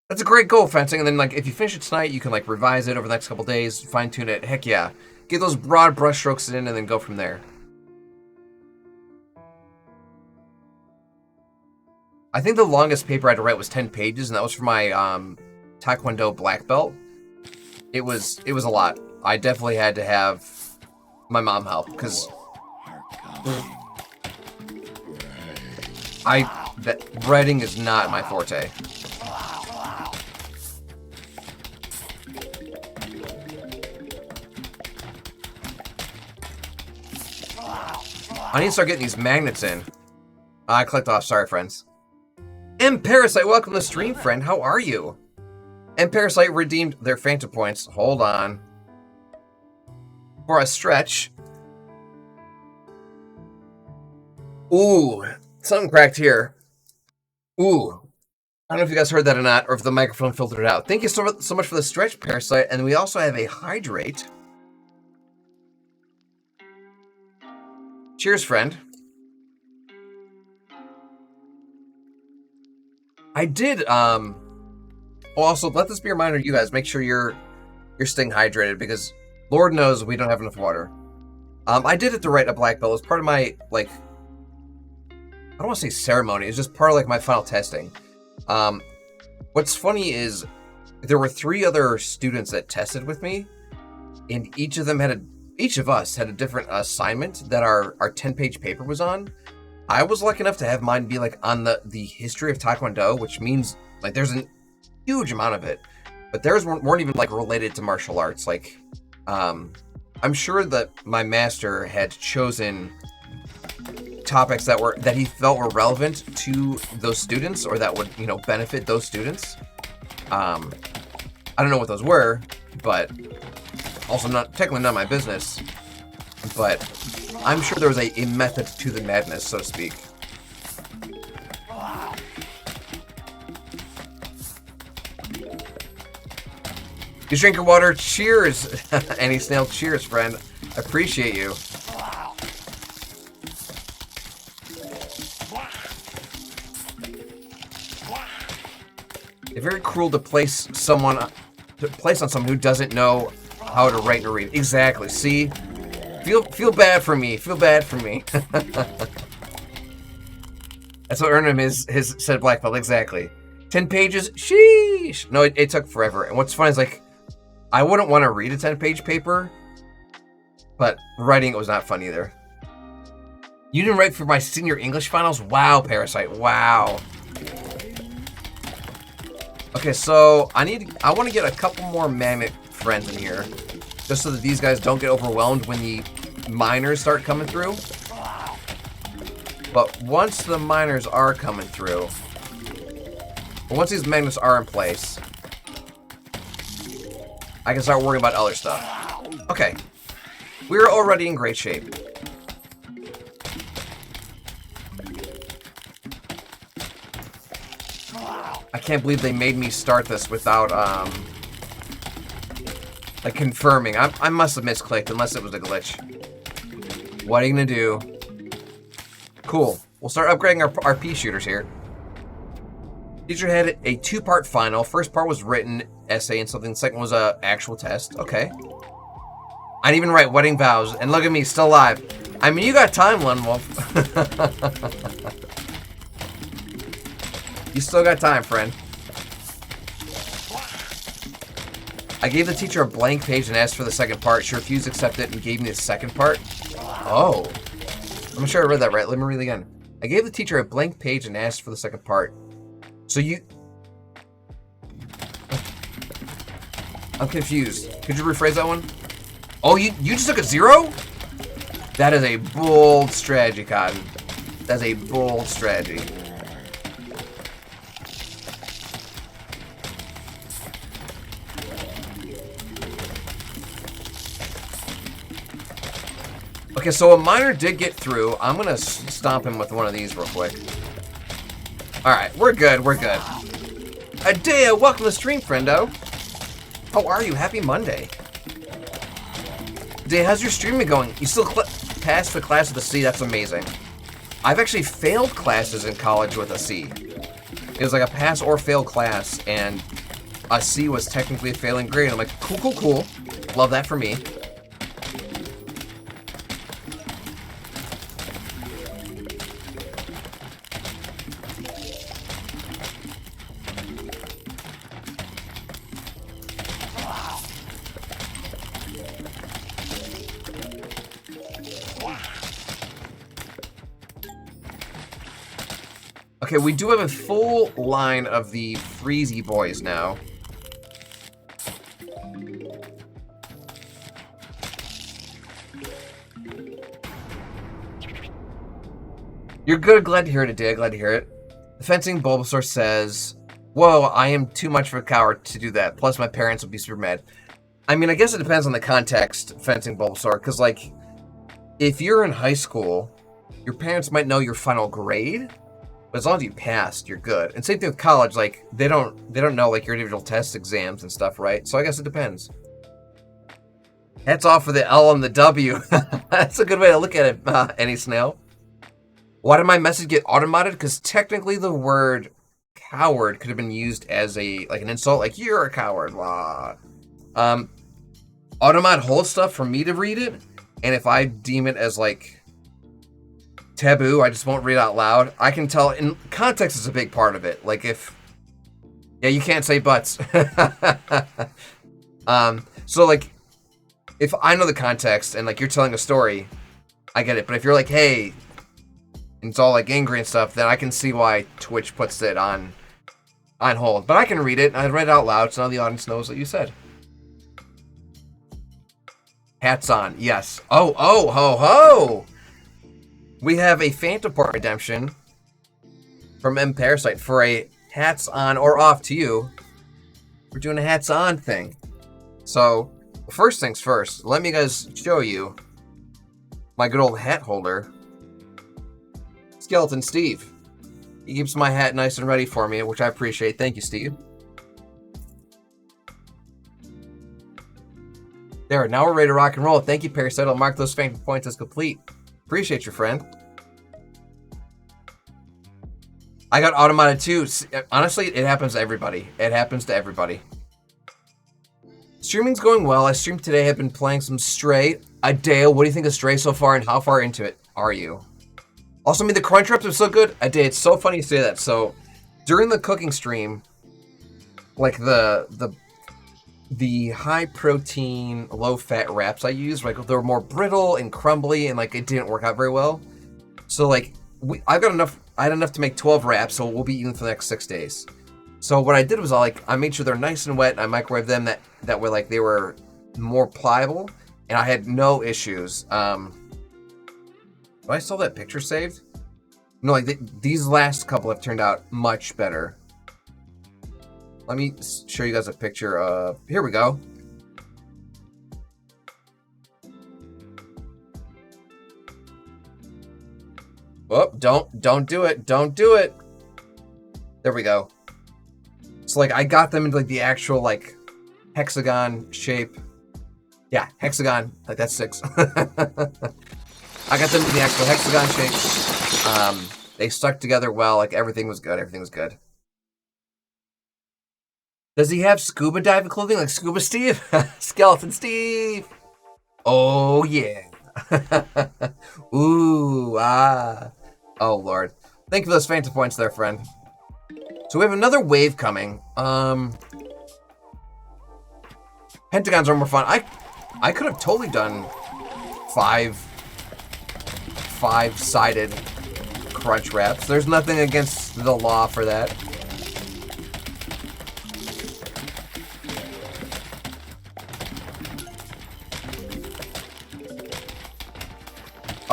That's a great goal, fencing. And then, like, if you finish it tonight, you can like revise it over the next couple days, fine tune it. Heck yeah, get those broad brush strokes in, and then go from there. I think the longest paper I had to write was 10 pages, and that was for my Taekwondo black belt. It was a lot. I definitely had to have my mom help, because writing is not my forte. I need to start getting these magnets in. I clicked off, sorry friends. M Parasite, welcome to the stream, friend. How are you? M Parasite redeemed their Phantom points. Hold on. For a stretch. Ooh, something cracked here. Ooh. I don't know if you guys heard that or not, or if the microphone filtered it out. Thank you so much for the stretch, Parasite. And we also have a hydrate. Cheers, friend. I did, also, let this be a reminder to you guys, make sure you're staying hydrated, because Lord knows we don't have enough water. I did it to write a black belt. It was part of my, like, I don't want to say ceremony. It's just part of, like, my final testing. What's funny is there were 3 other students that tested with me, and each of us had a different assignment that our 10-page paper was on. I was lucky enough to have mine be, like, on the history of Taekwondo, which means, like, there's a huge amount of it. But theirs weren't even, like, related to martial arts. Like, I'm sure that my master had chosen topics that he felt were relevant to those students, or that would, you know, benefit those students. I don't know what those were, but also technically not my business. But I'm sure there was a method to the madness, so to speak. You drink your water. Cheers. Any snail. Cheers, friend. Appreciate you. It's very cruel to place on someone who doesn't know how to write and read. Exactly. See? Feel bad for me. Feel bad for me. That's what earned him his said black belt. Exactly. 10 pages. Sheesh. No, it took forever. And what's funny is, like, I wouldn't want to read a 10-page paper, but writing it was not fun either. You didn't write for my senior English finals? Wow, Parasite. Wow. Okay, so I want to get a couple more magnet friends in here, just so that these guys don't get overwhelmed when the miners start coming through. But once the miners are coming through, once these magnets are in place, I can start worrying about other stuff. Okay. We're already in great shape. I can't believe they made me start this without, like, confirming. I must have misclicked, unless it was a glitch. What are you gonna do? Cool. We'll start upgrading our pea shooters here. Teacher had a 2-part final. First part was written essay and something. The second was a actual test. Okay. I didn't even write wedding vows. And look at me, still alive. I mean, you got time, Lone Wolf. You still got time, friend. I gave the teacher a blank page and asked for the second part. She refused to accept it and gave me the second part. Oh. I'm sure I read that right. Let me read it again. I gave the teacher a blank page and asked for the second part. So you... I'm confused. Could you rephrase that one? Oh, you just took a 0? That is a bold strategy, Cotton. That's a bold strategy. Okay, so a miner did get through. I'm gonna stomp him with one of these real quick. Alright, we're good, we're good. Adea, welcome to the stream, friendo. How are you? Happy Monday. Adea, how's your stream been going? You still passed the class with a C? That's amazing. I've actually failed classes in college with a C. It was like a pass or fail class, and a C was technically a failing grade. I'm like, cool, cool, cool. Love that for me. Okay, we do have a full line of the Freezy boys now. You're good, glad to hear it, Adea, glad to hear it. The fencing Bulbasaur says, whoa, I am too much of a coward to do that, plus my parents would be super mad. I mean, I guess it depends on the context, fencing Bulbasaur, because, like, if you're in high school, your parents might know your final grade, but as long as you passed, you're good. And same thing with college, like, they don't know, like, your individual test exams and stuff, right? So I guess it depends. Hats off for the L and the W. That's a good way to look at it, Any Snail. Why did my message get automated? Because technically the word coward could have been used as an insult, like, you're a coward, blah. Automod holds stuff for me to read it, and if I deem it as like taboo, I just won't read it out loud. I can tell, and context is a big part of it. Like if, yeah, you can't say buts. So like, if I know the context and like you're telling a story, I get it. But if you're like, hey, and it's all like angry and stuff, then I can see why Twitch puts it on hold. But I can read it. I read it out loud, so now the audience knows what you said. Hats on, yes. Oh, ho, ho! We have a Phantom Port redemption from M Parasite for a hats on or off to you. We're doing a hats on thing. So, first things first, let me guys show you my good old hat holder. Skeleton Steve. He keeps my hat nice and ready for me, which I appreciate. Thank you, Steve. There, now we're ready to rock and roll. Thank you, Parasite. I'll mark those Phantom points as complete. Appreciate you, friend. I got automated too. Honestly, it happens to everybody. It happens to everybody. Streaming's going well. I streamed today. I've been playing some Stray. Adeo, what do you think of Stray so far, and how far into it are you? Also, I mean, the crunch reps are so good. Adeo, it's so funny you say that. So, during the cooking stream, like the high protein, low fat wraps I used, like they were more brittle and crumbly, and like it didn't work out very well. So like I had enough to make 12 wraps, so we'll be eating for the next 6 days. So what I did was I made sure they're nice and wet, and I microwaved them that way, like they were more pliable, and I had no issues. Do I still have that picture saved? No, like these last couple have turned out much better. Let me show you guys a picture of, here we go. Oh, don't do it. Don't do it. There we go. So like I got them into like the actual like hexagon shape. Yeah, hexagon, like that's 6. I got them in the actual hexagon shape. They stuck together well, like everything was good. Everything was good. Does he have scuba diving clothing like Scuba Steve? Skeleton Steve! Oh, yeah. Ooh, ah. Oh, Lord. Thank you for those Phantom points there, friend. So we have another wave coming. Pentagons are more fun. I could have totally done five-sided crunch wraps. There's nothing against the law for that.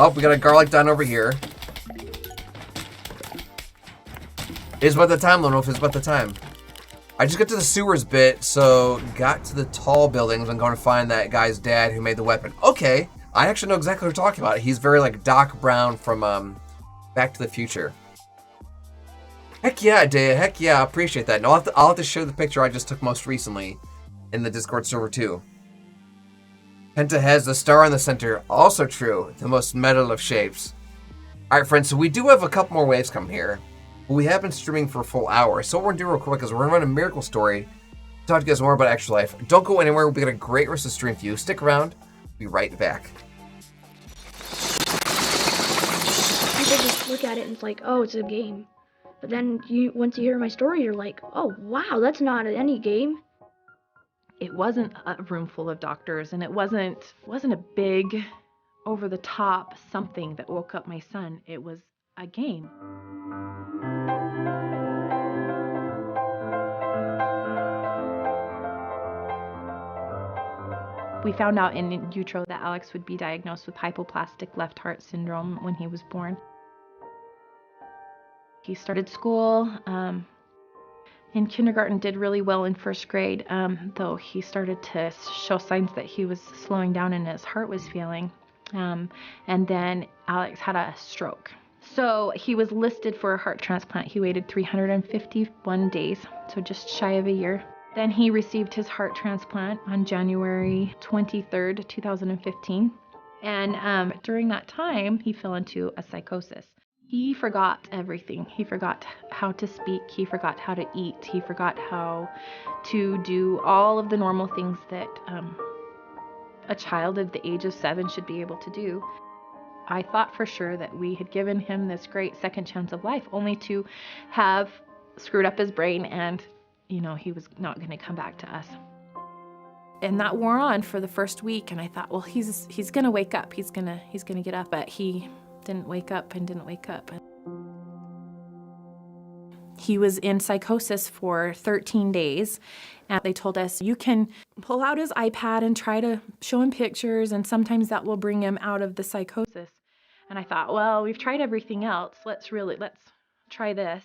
Oh, we got a garlic done over here. It's about the time, Lone Wolf. It's about the time. I just got to the sewers bit, so got to the tall buildings. I'm going to find that guy's dad who made the weapon. Okay, I actually know exactly what you're talking about. He's very like Doc Brown from Back to the Future. Heck yeah, Dea. Heck yeah, I appreciate that. And I'll have to show the picture I just took most recently in the Discord server too. Penta has the star in the center. Also true. The most metal of shapes. Alright, friends, so we do have a couple more waves coming here. But we have been streaming for a full hour. So what we're going to do real quick is we're going to run a miracle story. Talk to you guys more about Extra Life. Don't go anywhere. We've got a great rest of the stream for you. Stick around. We'll be right back. People just look at it and it's like, oh, it's a game. But then once you hear my story, you're like, oh, wow, that's not any game. It wasn't a room full of doctors, and it wasn't a big, over-the-top something that woke up my son. It was a game. We found out in utero that Alex would be diagnosed with hypoplastic left heart syndrome when he was born. He started school. In kindergarten, did really well in first grade, though he started to show signs that he was slowing down and his heart was failing. And then Alex had a stroke. So he was listed for a heart transplant. He waited 351 days, so just shy of a year. Then he received his heart transplant on January 23rd, 2015. And during that time, he fell into a psychosis. He forgot everything. He forgot how to speak. He forgot how to eat. He forgot how to do all of the normal things that a child of the age of 7 should be able to do. I thought for sure that we had given him this great second chance of life, only to have screwed up his brain and, he was not going to come back to us. And that wore on for the first week, and I thought, well, he's going to wake up. He's going to get up, but he didn't wake up and didn't wake up. He was in psychosis for 13 days, and they told us, you can pull out his iPad and try to show him pictures, and sometimes that will bring him out of the psychosis. And I thought, well, we've tried everything else. Let's try this.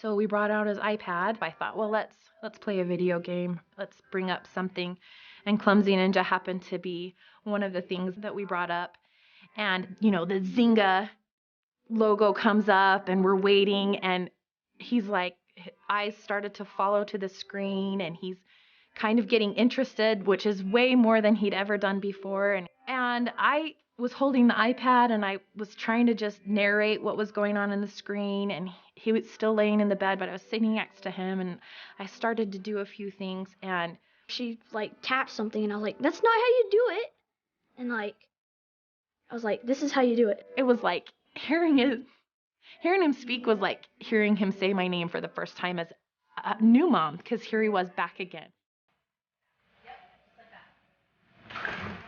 So we brought out his iPad. I thought, well, let's play a video game. Let's bring up something. And Clumsy Ninja happened to be one of the things that we brought up. And, the Zynga logo comes up, and we're waiting, and he's like, his eyes started to follow to the screen, and he's kind of getting interested, which is way more than he'd ever done before. And I was holding the iPad, and I was trying to just narrate what was going on in the screen, and he was still laying in the bed, but I was sitting next to him, and I started to do a few things, and she tapped something, and I was like, that's not how you do it. And I was like, this is how you do it. It was like hearing him speak was like hearing him say my name for the first time as a new mom, because here he was back again.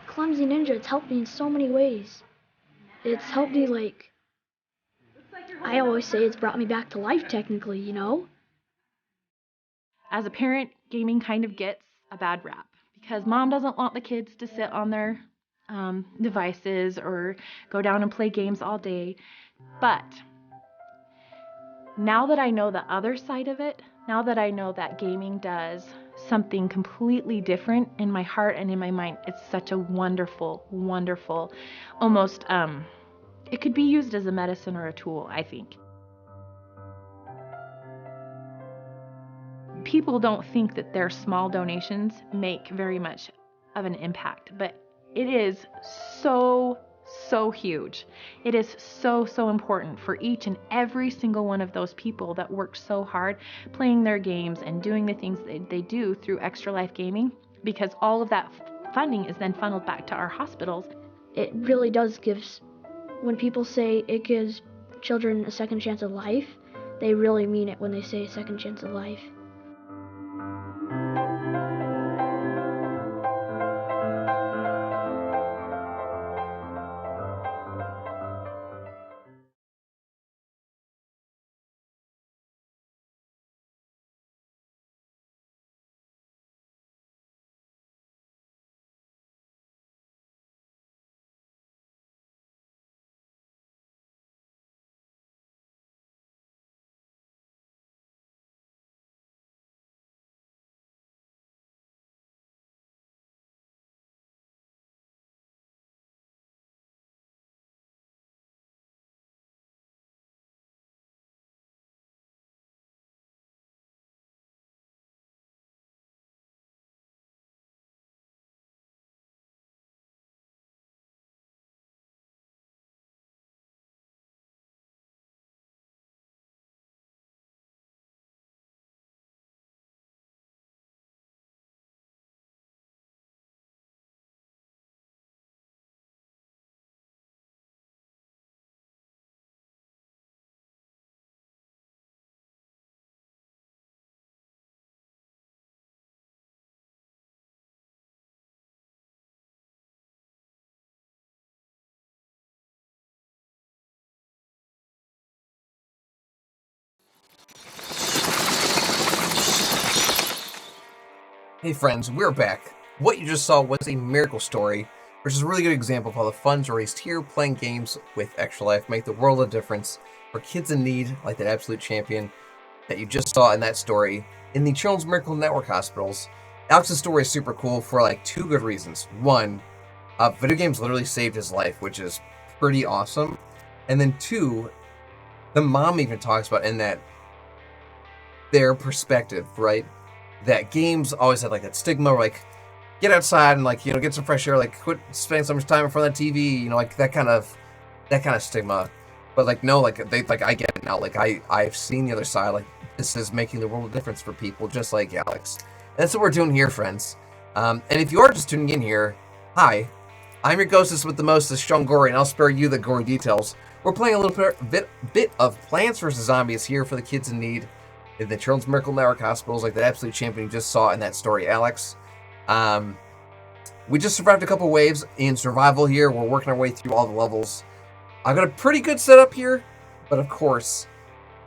Clumsy Ninja, it's helped me in so many ways. It's helped me, I always say it's brought me back to life, technically, As a parent, gaming kind of gets a bad rap, because mom doesn't want the kids to sit on their devices or go down and play games all day. But now that I know the other side of it, now that I know that gaming does something completely different in my heart and in my mind, it's such a wonderful, wonderful, almost, it could be used as a medicine or a tool, I think. People don't think that their small donations make very much of an impact, but it is so huge. It is so important for each and every single one of those people that work so hard playing their games and doing the things they do through Extra Life Gaming, because all of that funding is then funneled back to our hospitals. It really does when people say it gives children a second chance of life, they really mean it when they say second chance of life. Hey friends, we're back. What you just saw was a miracle story, which is a really good example of how the funds raised here playing games with Extra Life make the world of difference for kids in need, like that absolute champion that you just saw in that story in the Children's Miracle Network hospitals. Alex's story is super cool for two good reasons. One, video games literally saved his life, which is pretty awesome. And then two, the mom even talks about in that their perspective, right? That games always had that stigma, get outside and get some fresh air, quit spending so much time in front of the TV, that kind of stigma. But no, I get it now. I've seen the other side. This is making the world a difference for people just like Alex. And that's what we're doing here, friends. And if you are just tuning in here, hi, I'm your ghostess with the mostest, Sean Gory, and I'll spare you the gory details. We're playing a little bit of Plants vs. Zombies here for the kids in need in the Children's Miracle Network hospitals, like that absolute champion you just saw in that story, Alex. We just survived a couple waves in survival here. We're working our way through all the levels. I've got a pretty good setup here, but of course,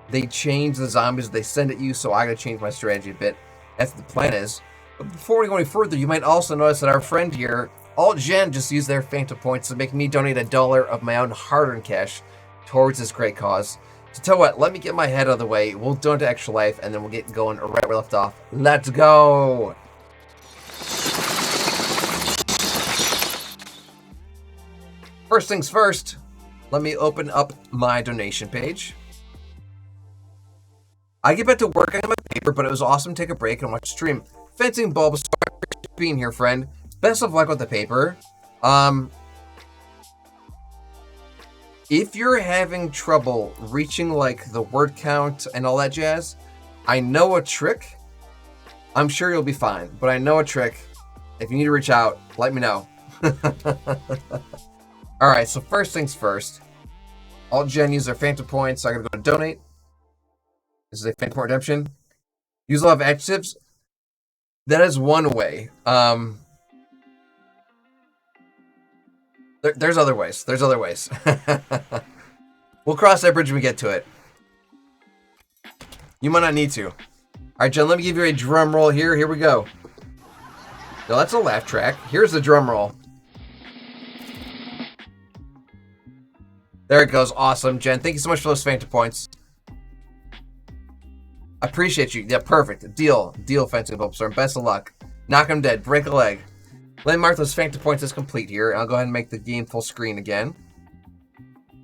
they change the zombies they send at you, so I gotta change my strategy a bit. That's what the plan is. But before we go any further, you might also notice that our friend here, AltGen, just used their Phantom points to make me donate $1 of my own hard-earned cash towards this great cause. So tell you what, let me get my head out of the way. We'll donate to Extra Life, and then we'll get going right where we left off. Let's go! First things first, let me open up my donation page. I get back to work on my paper, but it was awesome to take a break and watch the stream. Fencing Bulbasaur, being here, friend. Best of luck with the paper. If you're having trouble reaching, like, the word count and all that jazz, I know a trick. I'm sure you'll be fine, but I know a trick. If you need to reach out, let me know. Alright, so first things first. AltGen use their Phantom points, so I gotta go to donate. This is a Phantom point redemption. Use a lot of adjectives. That is one way. There's other ways. There's other ways. We'll cross that bridge when we get to it. You might not need to. Alright, Jen, let me give you a drum roll here. Here we go. No, that's a laugh track. Here's the drum roll. There it goes. Awesome, Jen. Thank you so much for those Phantom points. I appreciate you. Yeah, perfect. Deal, Fencing Bulbasaur. Best of luck. Knock him dead. Break a leg. Landmark those Phantom points is complete here. I'll go ahead and make the game full screen again.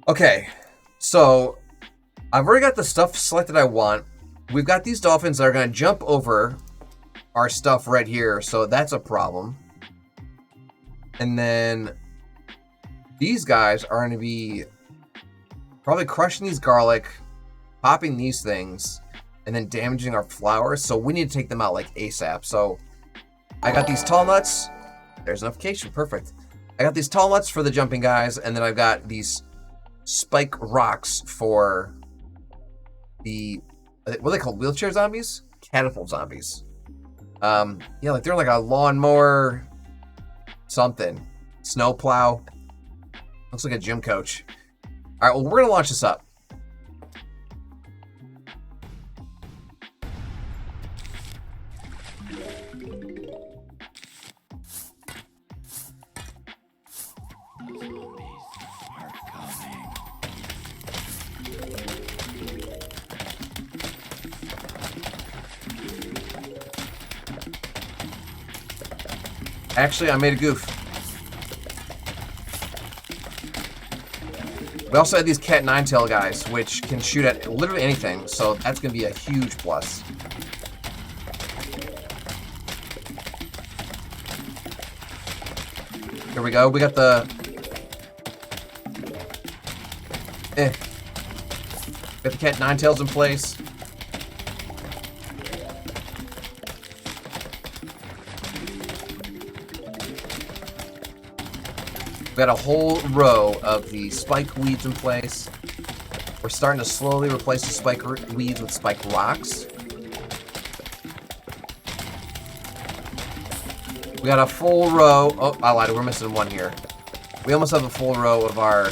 Okay, so I've already got the stuff selected I want. We've got these dolphins that are going to jump over our stuff right here, so that's a problem. And then these guys are going to be probably crushing these garlic, popping these things, and then damaging our flowers, so we need to take them out like ASAP. So I got these tall nuts. There's notification, perfect. I got these tall nuts for the jumping guys, and then I've got these spike rocks for the, what are they called, wheelchair zombies? Catapult zombies. Yeah, like they're like a lawnmower, something. Snowplow. Looks like a gym coach. All right, well, we're gonna launch this up. Actually, I made a goof. We also had these Cat 9-tail guys, which can shoot at literally anything, so that's going to be a huge plus. Here we go. We got the... Got the Cat 9-tails in place. We've got a whole row of the spike weeds in place. We're starting to slowly replace the spike weeds with spike rocks. We got a full row. Oh, I lied. We're missing one here. We almost have a full row of our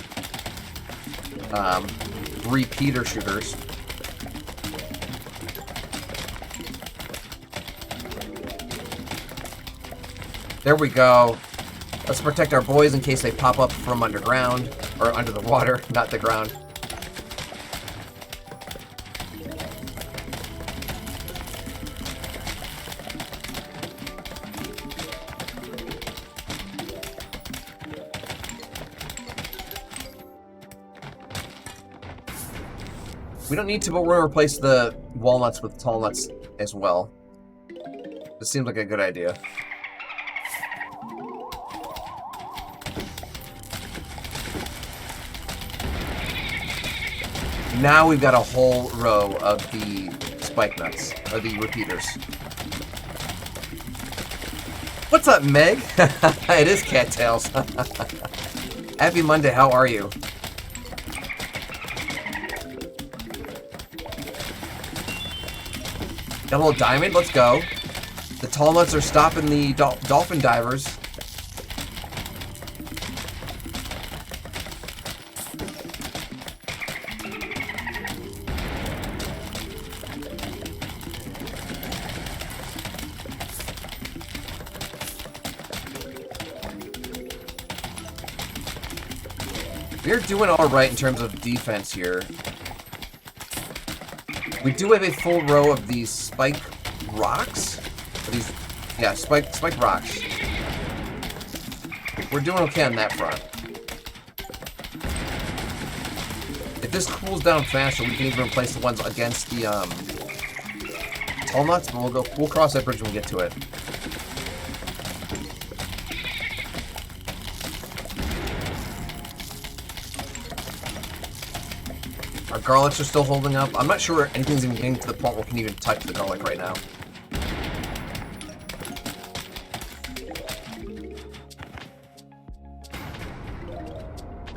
repeater shooters. There we go. Let's protect our boys in case they pop up from underground, or under the water, not the ground. We don't need to, but we're going to replace the walnuts with tall nuts as well. This seems like a good idea. Now we've got a whole row of the spike nuts, or the repeaters. What's up, Meg? It is Cattails. Happy Monday, how are you? Got a little diamond, let's go. The tall nuts are stopping the dolphin divers. We're doing alright in terms of defense here. We do have a full row of these spike rocks. These, yeah, spike rocks. We're doing okay on that front. If this cools down faster, we can even replace the ones against the tall nuts, but we'll cross that bridge when we get to it. Our garlics are still holding up. I'm not sure anything's even getting to the point where we can even touch the garlic right now.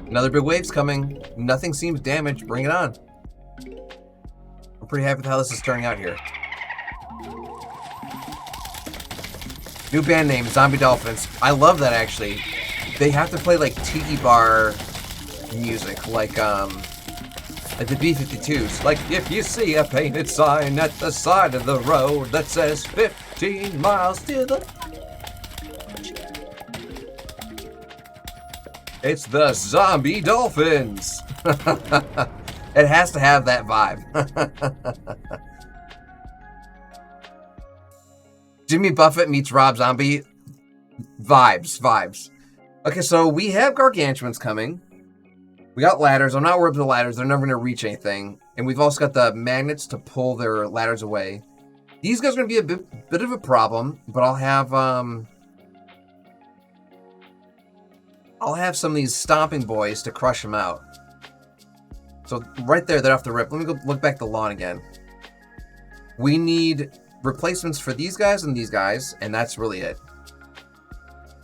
Another big wave's coming. Nothing seems damaged. Bring it on. I'm pretty happy with how this is turning out here. New band name, Zombie Dolphins. I love that, actually. They have to play like tiki bar music, like the B-52s. Like, if you see a painted sign at the side of the road that says 15 miles to the... It's the Zombie Dolphins! It has to have that vibe. Jimmy Buffett meets Rob Zombie. Vibes. Okay, so we have gargantuans coming. We got ladders. I'm not worried about the ladders. They're never going to reach anything. And we've also got the magnets to pull their ladders away. These guys are going to be a bit of a problem, but I'll have some of these stomping boys to crush them out. So right there, they're off the rip. Let me go look back at the lawn again. We need replacements for these guys, and that's really it.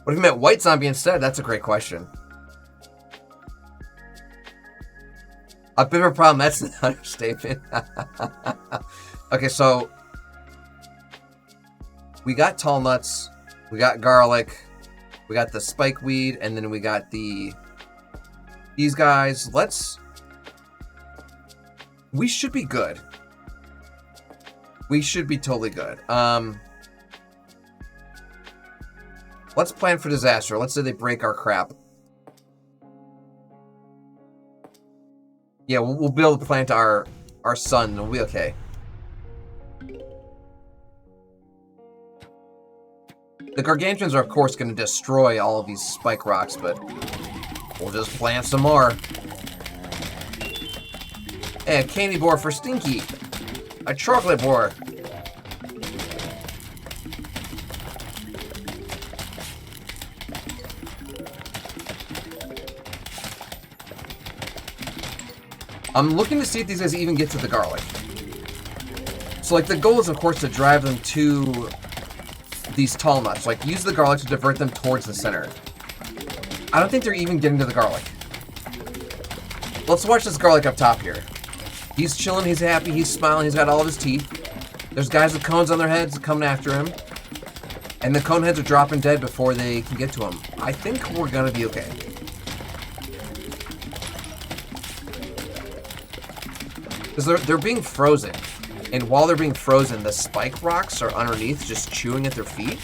What if we met White Zombie instead? That's a great question. A bit of a problem, that's an understatement. Okay, so we got tall nuts, we got garlic, we got the spike weed, and then we got these guys. We should be good. We should be totally good. Let's plan for disaster. Let's say they break our crap. Yeah, we'll be able to plant our sun and we'll be okay. The gargantuans are, of course, going to destroy all of these spike rocks, but we'll just plant some more. Hey, a candy boar for Stinky. A chocolate boar. I'm looking to see if these guys even get to the garlic. So, like, the goal is, of course, to drive them to these tall nuts. Like, use the garlic to divert them towards the center. I don't think they're even getting to the garlic. Let's watch this garlic up top here. He's chilling, he's happy, he's smiling, he's got all of his teeth. There's guys with cones on their heads coming after him. And the cone heads are dropping dead before they can get to him. I think we're gonna be okay. Because they're being frozen. And while they're being frozen, the spike rocks are underneath just chewing at their feet.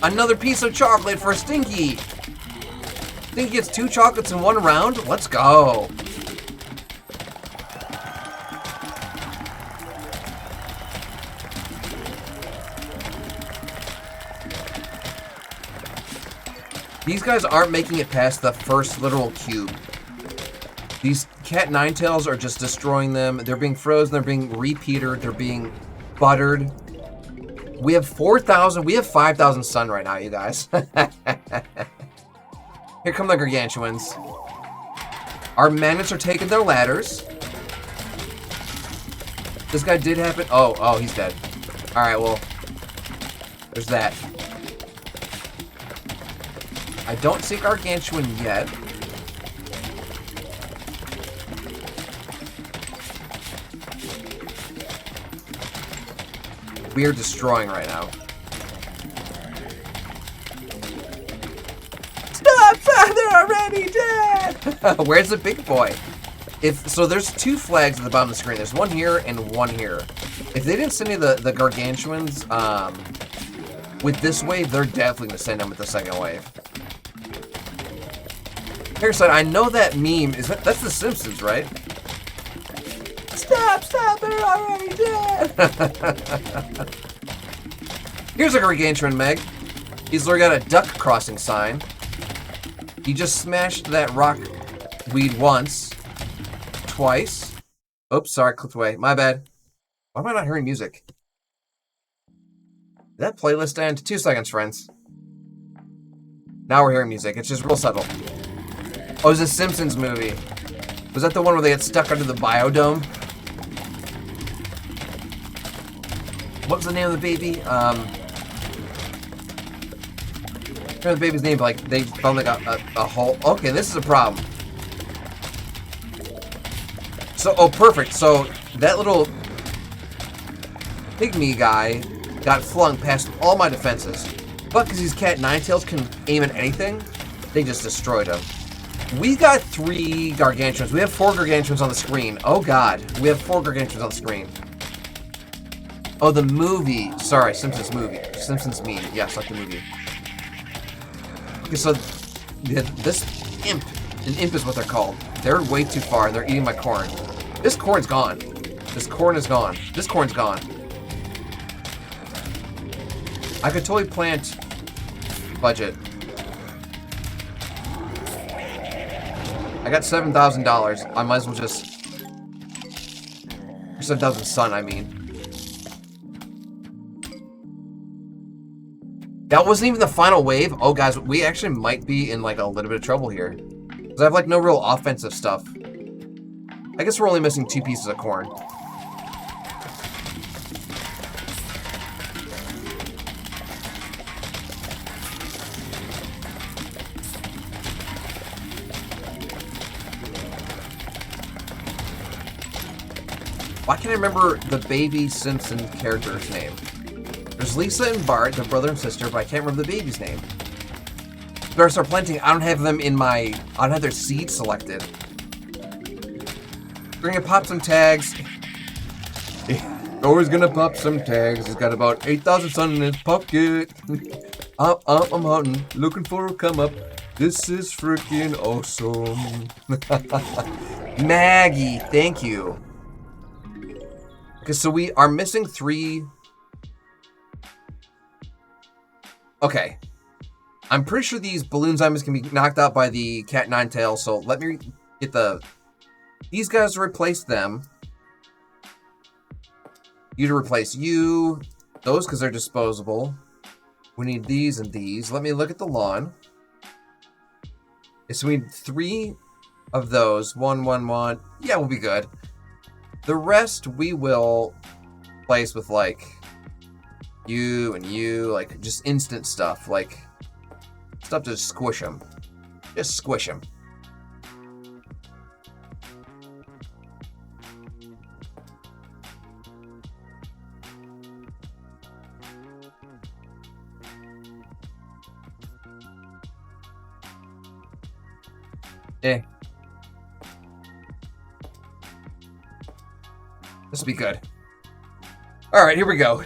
Another piece of chocolate for Stinky. Stinky gets 2 chocolates in 1 round. Let's go. These guys aren't making it past the first literal cube. These cat ninetails are just destroying them. They're being frozen, they're being repeatered, they're being buttered. We have 4,000, we have 5,000 sun right now, you guys. Here come the gargantuans. Our magnets are taking their ladders. This guy did happen. Oh, he's dead. Alright, well. There's that. I don't see gargantuan yet. We are destroying right now. Stop! They're already dead! Where's the big boy? So there's 2 flags at the bottom of the screen. There's one here and one here. If they didn't send me the gargantuans with this wave, they're definitely going to send them with the second wave. Parasite, I know that meme. That's The Simpsons, right? Stop, they're already dead! Here's a gargantuan, Meg. He's already got a duck crossing sign. He just smashed that rock weed once. Twice. Oops, sorry, clicked away. My bad. Why am I not hearing music? Did that playlist end? 2 seconds, friends. Now we're hearing music. It's just real subtle. Oh, it's a Simpsons movie. Was that the one where they get stuck under the biodome? What was the name of the baby? I don't know the baby's name, but like they found like a hole. Okay, this is a problem. So, oh, perfect. So that little pygmy guy got flung past all my defenses, but because these Cat Ninetales can aim at anything, they just destroyed him. We got 3 gargantuans. We have 4 gargantuans on the screen. Oh god, we have 4 gargantuans on the screen. Oh, the movie. Sorry, Simpsons movie. Simpsons meme. Yes, like the movie. Okay, so this imp, an imp is what they're called. They're way too far. They're eating my corn. This corn's gone. This corn is gone. This corn's gone. I could totally plant budget. I got $7,000. I might as well just... 7,000 sun, I mean. That wasn't even the final wave. Oh, guys, we actually might be in, like, a little bit of trouble here. Because I have, like, no real offensive stuff. I guess we're only missing 2 pieces of corn. Why can't I remember the baby Simpson character's name? There's Lisa and Bart, the brother and sister, but I can't remember the baby's name. Better start planting. I don't have them in my... I don't have their seed selected. We're gonna pop some tags. Always gonna pop some tags. He's got about 8,000 sun in his pocket. I'm hunting, looking for a come up. This is freaking awesome. Maggie, thank you. Okay, so we are missing 3. Okay. I'm pretty sure these balloon zombies can be knocked out by the Cat Ninetales, so let me get these guys to replace them. You to replace you. Those, because they're disposable. We need these and these. Let me look at the lawn. Okay, so we need 3 of those. 1, 1, 1. Yeah, we'll be good. The rest we will place with, like, you and you, like, just instant stuff, like, stuff to squish them. Just squish them. Eh. This will be good. Alright, here we go.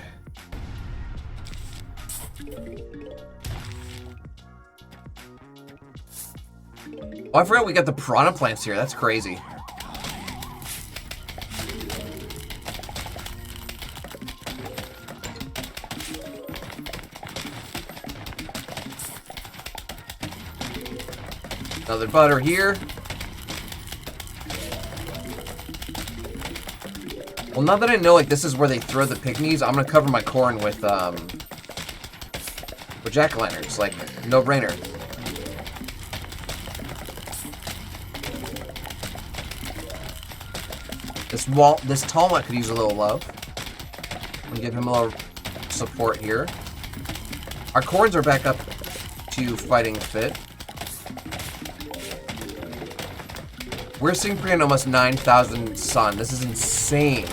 Oh, I forgot we got the piranha plants here. That's crazy. Another butter here. Well, now that I know, like, this is where they throw the pygmies, I'm gonna cover my corn with jack-o'-lanterns. Like, no-brainer. This tall nut could use a little love. And give him a little support here. Our corns are back up to fighting fit. We're seeing pretty almost 9,000 sun. This is insane.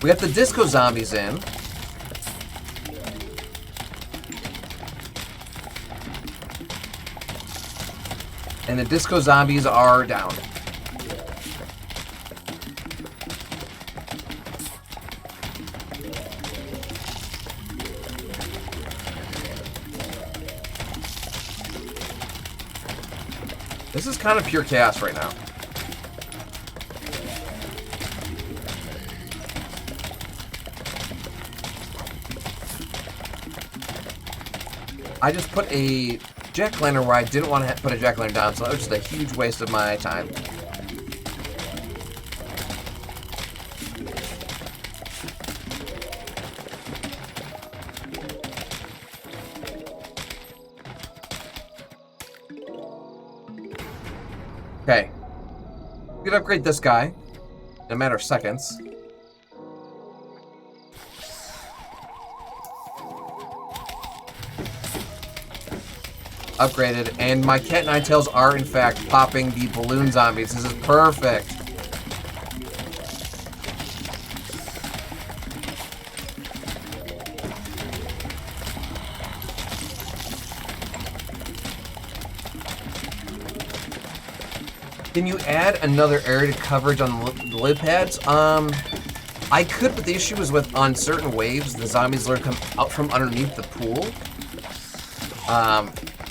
We got the disco zombies in. And the disco zombies are down. This is kind of pure chaos right now. I just put a jack-o'-lantern where I didn't want to put a jack-o'-lantern down, so that was just a huge waste of my time. Okay. We can upgrade this guy in a matter of seconds. Upgraded, and my Cat Nine Tails are in fact popping the balloon zombies. This is perfect. Can you add another area to coverage on the lid pads? I could, but the issue is with on certain waves, the zombies literally come out from underneath the pool.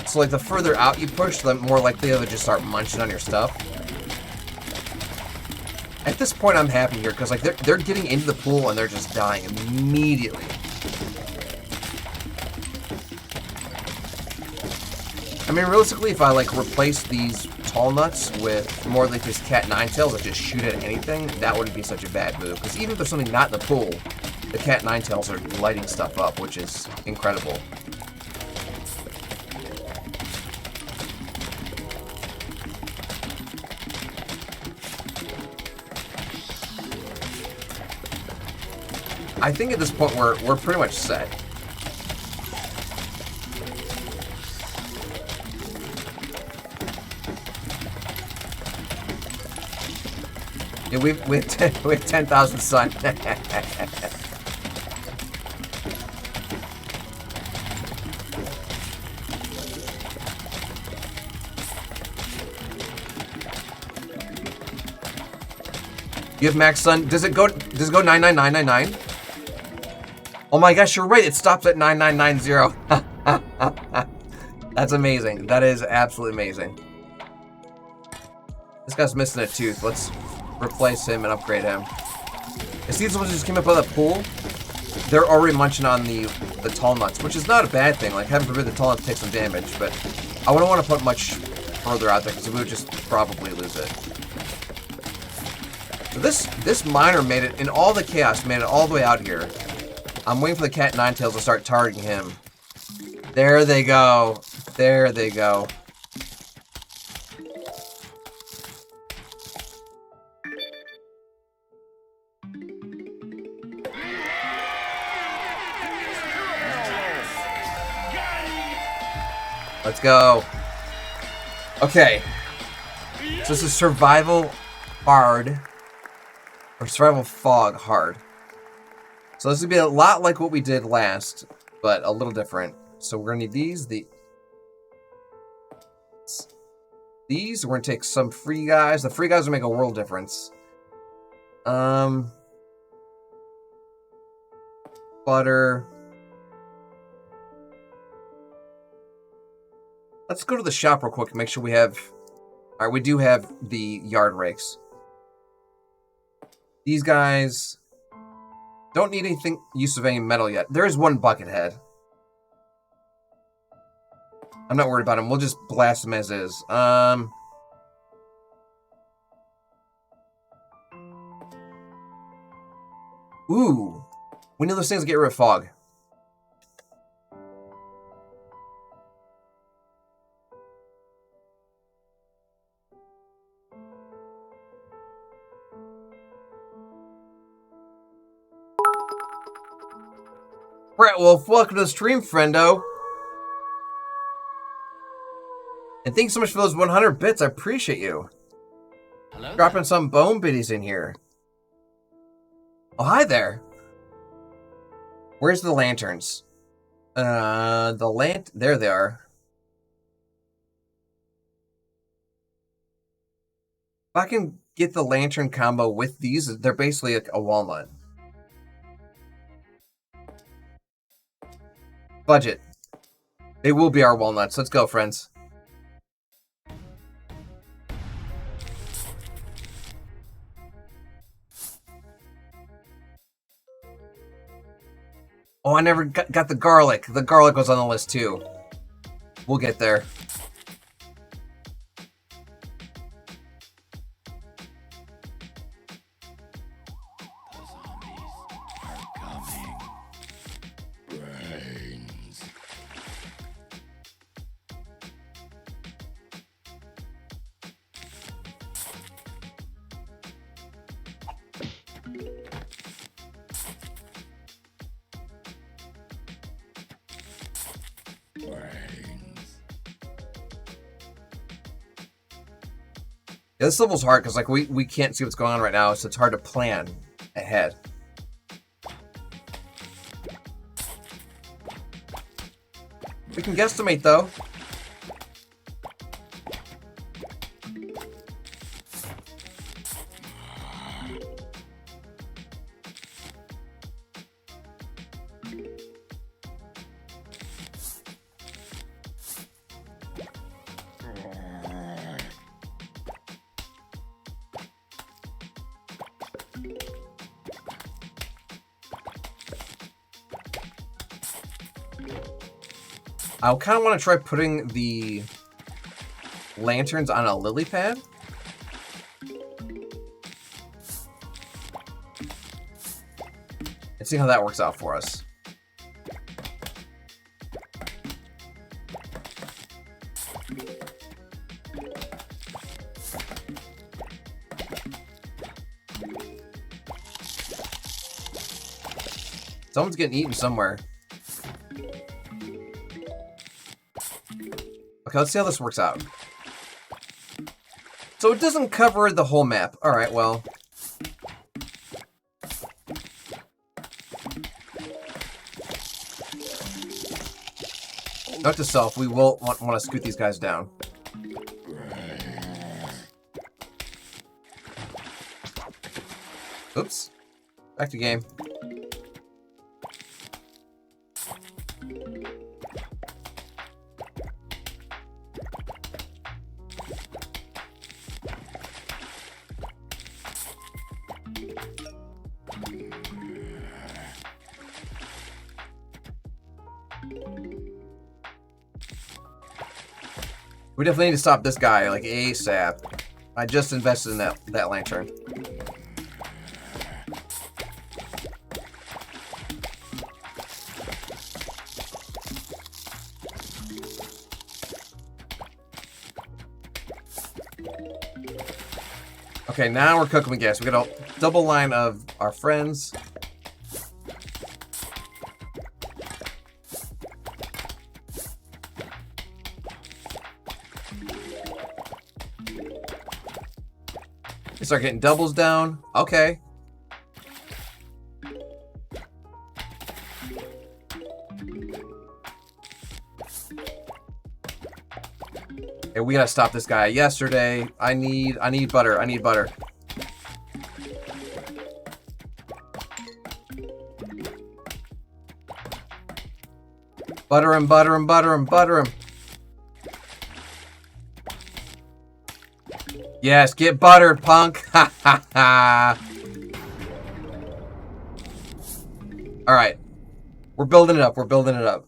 So like the further out you push, the more likely they'll just start munching on your stuff. At this point, I'm happy here because like they're getting into the pool and they're just dying immediately. I mean, realistically, if I like replace these tall nuts with more like this Cat Nine Tails that just shoot at anything, that wouldn't be such a bad move. Because even if there's something not in the pool, the Cat Nine Tails are lighting stuff up, which is incredible. I think at this point we're pretty much set. Yeah, we have 10,000 sun. You have max sun. Does it go 99999? Oh my gosh, you're right. It stops at 9990. That's amazing. That is absolutely amazing. This guy's missing a tooth. Let's replace him and upgrade him. As these ones just came up out of the pool, they're already munching on the tall nuts, which is not a bad thing. Like, heaven forbid the tall nuts take some damage, but I wouldn't want to put much further out there because we would just probably lose it. So this miner made it, in all the chaos, made it all the way out here. I'm waiting for the Cat Nine Tails to start targeting him. There they go. There they go. Let's go. Okay. So this is survival hard. Or survival fog hard. So this would be a lot like what we did last, but a little different. So we're gonna need these. These we're gonna take some free guys. The free guys will make a world difference. Butter. Let's go to the shop real quick and make sure we have. All right, we do have the yard rakes. These guys don't need anything use of any metal yet. There is one bucket head. I'm not worried about him. We'll just blast him as is. Ooh. We need those things to get rid of fog. Brett Wolf, welcome to the stream, friendo. And thanks so much for those 100 bits. I appreciate you. Hello? Dropping some bone biddies in here. Oh, hi there. Where's the lanterns? There they are. If I can get the lantern combo with these, they're basically like a walnut. Budget. They will be our walnuts. Let's go, friends. Oh, I never got the garlic. The garlic was on the list too. We'll get there. Yeah, this level's hard because like we can't see what's going on right now, so it's hard to plan ahead. We can guesstimate though. I kind of want to try putting the lanterns on a lily pad. And see how that works out for us. Someone's getting eaten somewhere. Okay, let's see how this works out. So it doesn't cover the whole map. Alright, well. Note to self, we will want to scoot these guys down. Oops. Back to game. We definitely need to stop this guy, like, ASAP. I just invested in that lantern. Okay, now we're cooking with gas. We got a double line of our friends. Start getting doubles down. Okay. Hey, we gotta stop this guy. Yesterday, I need butter. I need butter. Butter him, butter him, butter him, butter him. Yes, get buttered, punk. Ha ha ha. Alright. We're building it up. We're building it up.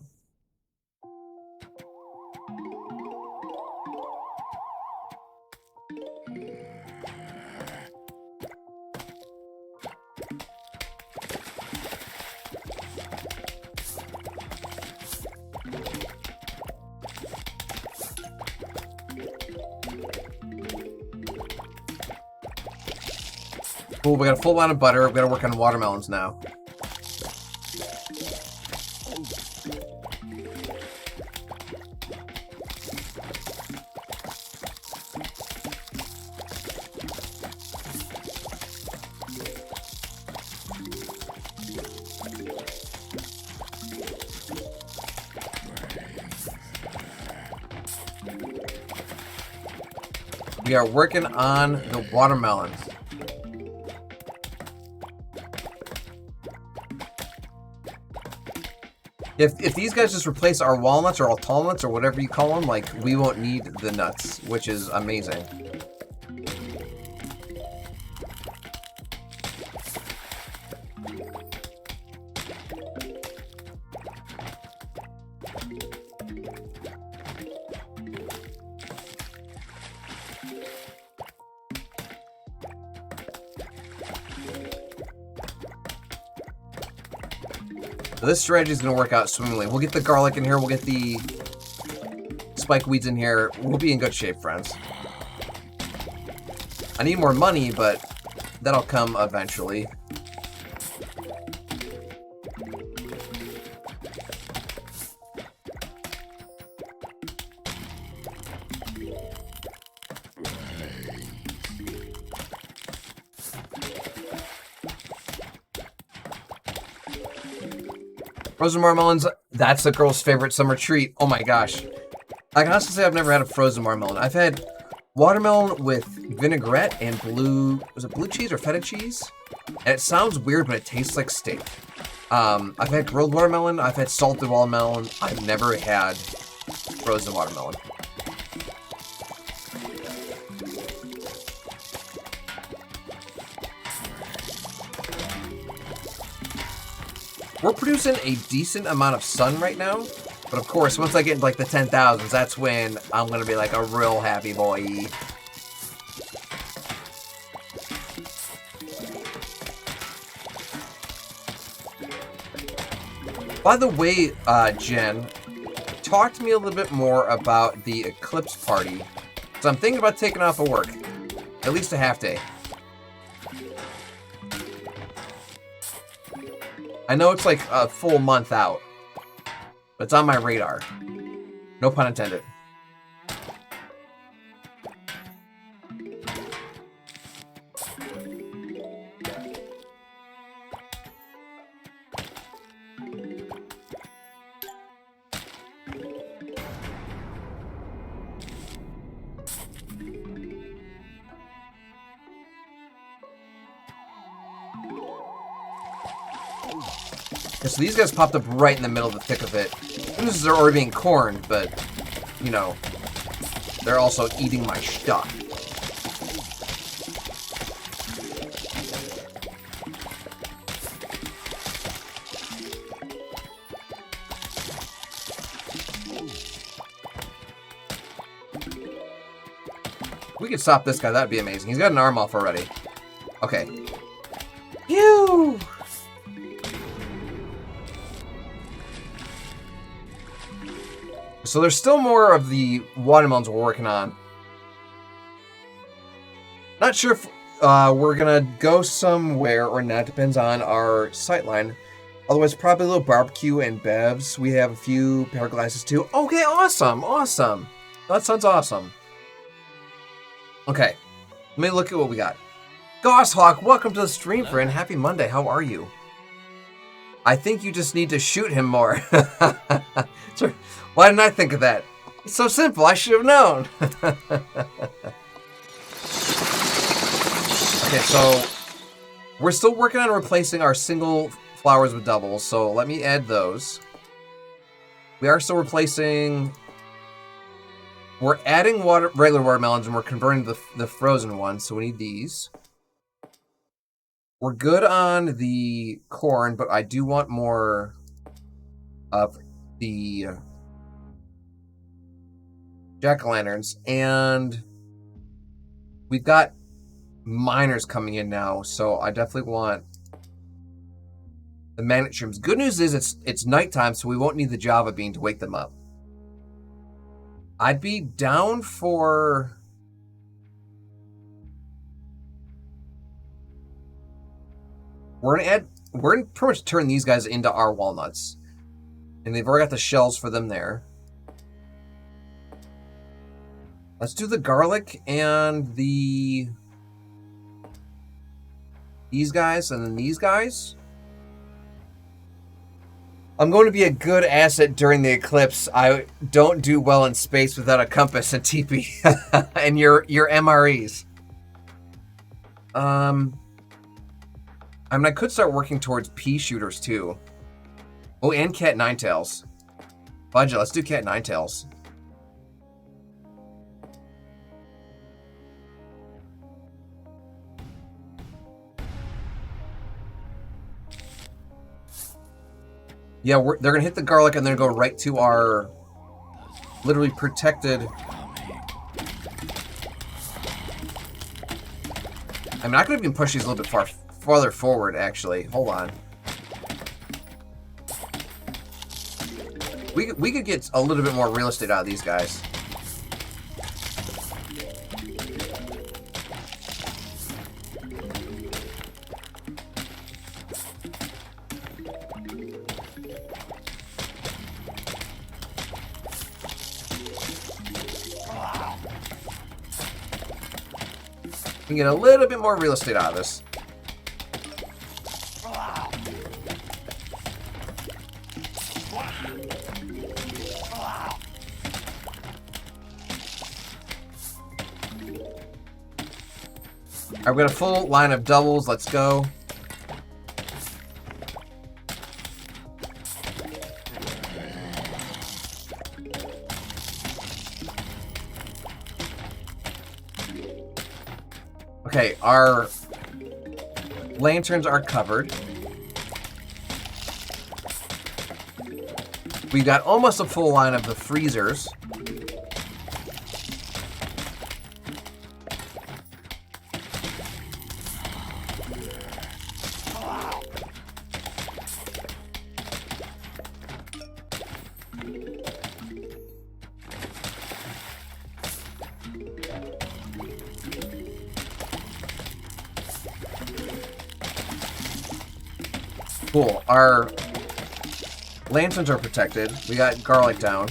Cool, we got a full line of butter. We gotta work on watermelons now. We are working on the watermelon. If these guys just replace our walnuts or our tall nuts or whatever you call them, like, we won't need the nuts, which is amazing. So this strategy is going to work out swimmingly. We'll get the garlic in here. We'll get the spike weeds in here. We'll be in good shape, friends. I need more money, but that'll come eventually. Frozen watermelons, that's the girl's favorite summer treat. Oh my gosh. I can honestly say I've never had a frozen watermelon. I've had watermelon with vinaigrette and was it blue cheese or feta cheese? And it sounds weird, but it tastes like steak. I've had grilled watermelon, I've had salted watermelon. I've never had frozen watermelon. We're producing a decent amount of sun right now, but of course, once I get into like the 10,000s, that's when I'm gonna be like a real happy boy. By the way, Jen, talk to me a little bit more about the Eclipse Party. So I'm thinking about taking off of work, at least a half day. I know it's like a full month out, but it's on my radar. No pun intended. So these guys popped up right in the middle of the thick of it. This is they're already being corned, but, you know, they're also eating my stuff. We could stop this guy, that'd be amazing. He's got an arm off already. Okay. Phew! So there's still more of the watermelons we're working on. Not sure if we're gonna go somewhere or not. Depends on our sightline. Otherwise, probably a little barbecue and bevs. We have a few pair of glasses too. Okay, awesome, awesome. That sounds awesome. Okay, let me look at what we got. Gosshawk, welcome to the stream, friend. Happy Monday. How are you? I think you just need to shoot him more. Why didn't I think of that? It's so simple. I should have known. Okay, so we're still working on replacing our single flowers with doubles. So let me add those. We are still replacing. We're adding regular watermelons and we're converting the frozen ones. So we need these. We're good on the corn, but I do want more of the jack-o'-lanterns. And we've got miners coming in now, so I definitely want the magnet shrooms. Good news is it's nighttime, so we won't need the Java bean to wake them up. I'd be down for... We're gonna pretty much turn these guys into our walnuts. And they've already got the shells for them there. Let's do the garlic and these guys and then these guys. I'm going to be a good asset during the eclipse. I don't do well in space without a compass and TP and your MREs. I mean, I could start working towards pea shooters too. Oh, and cat nine tails. Budget. Let's do cat nine tails. Yeah, they're going to hit the garlic and then go right to our literally protected... I mean, I could even push these a little bit farther forward, actually. Hold on. We could get a little bit more real estate out of these guys. We can get a little bit more real estate out of this. I've got a full line of doubles. Let's go. Okay, our lanterns are covered. We got almost a full line of the freezers. Cool. Our lanterns are protected. We got garlic down.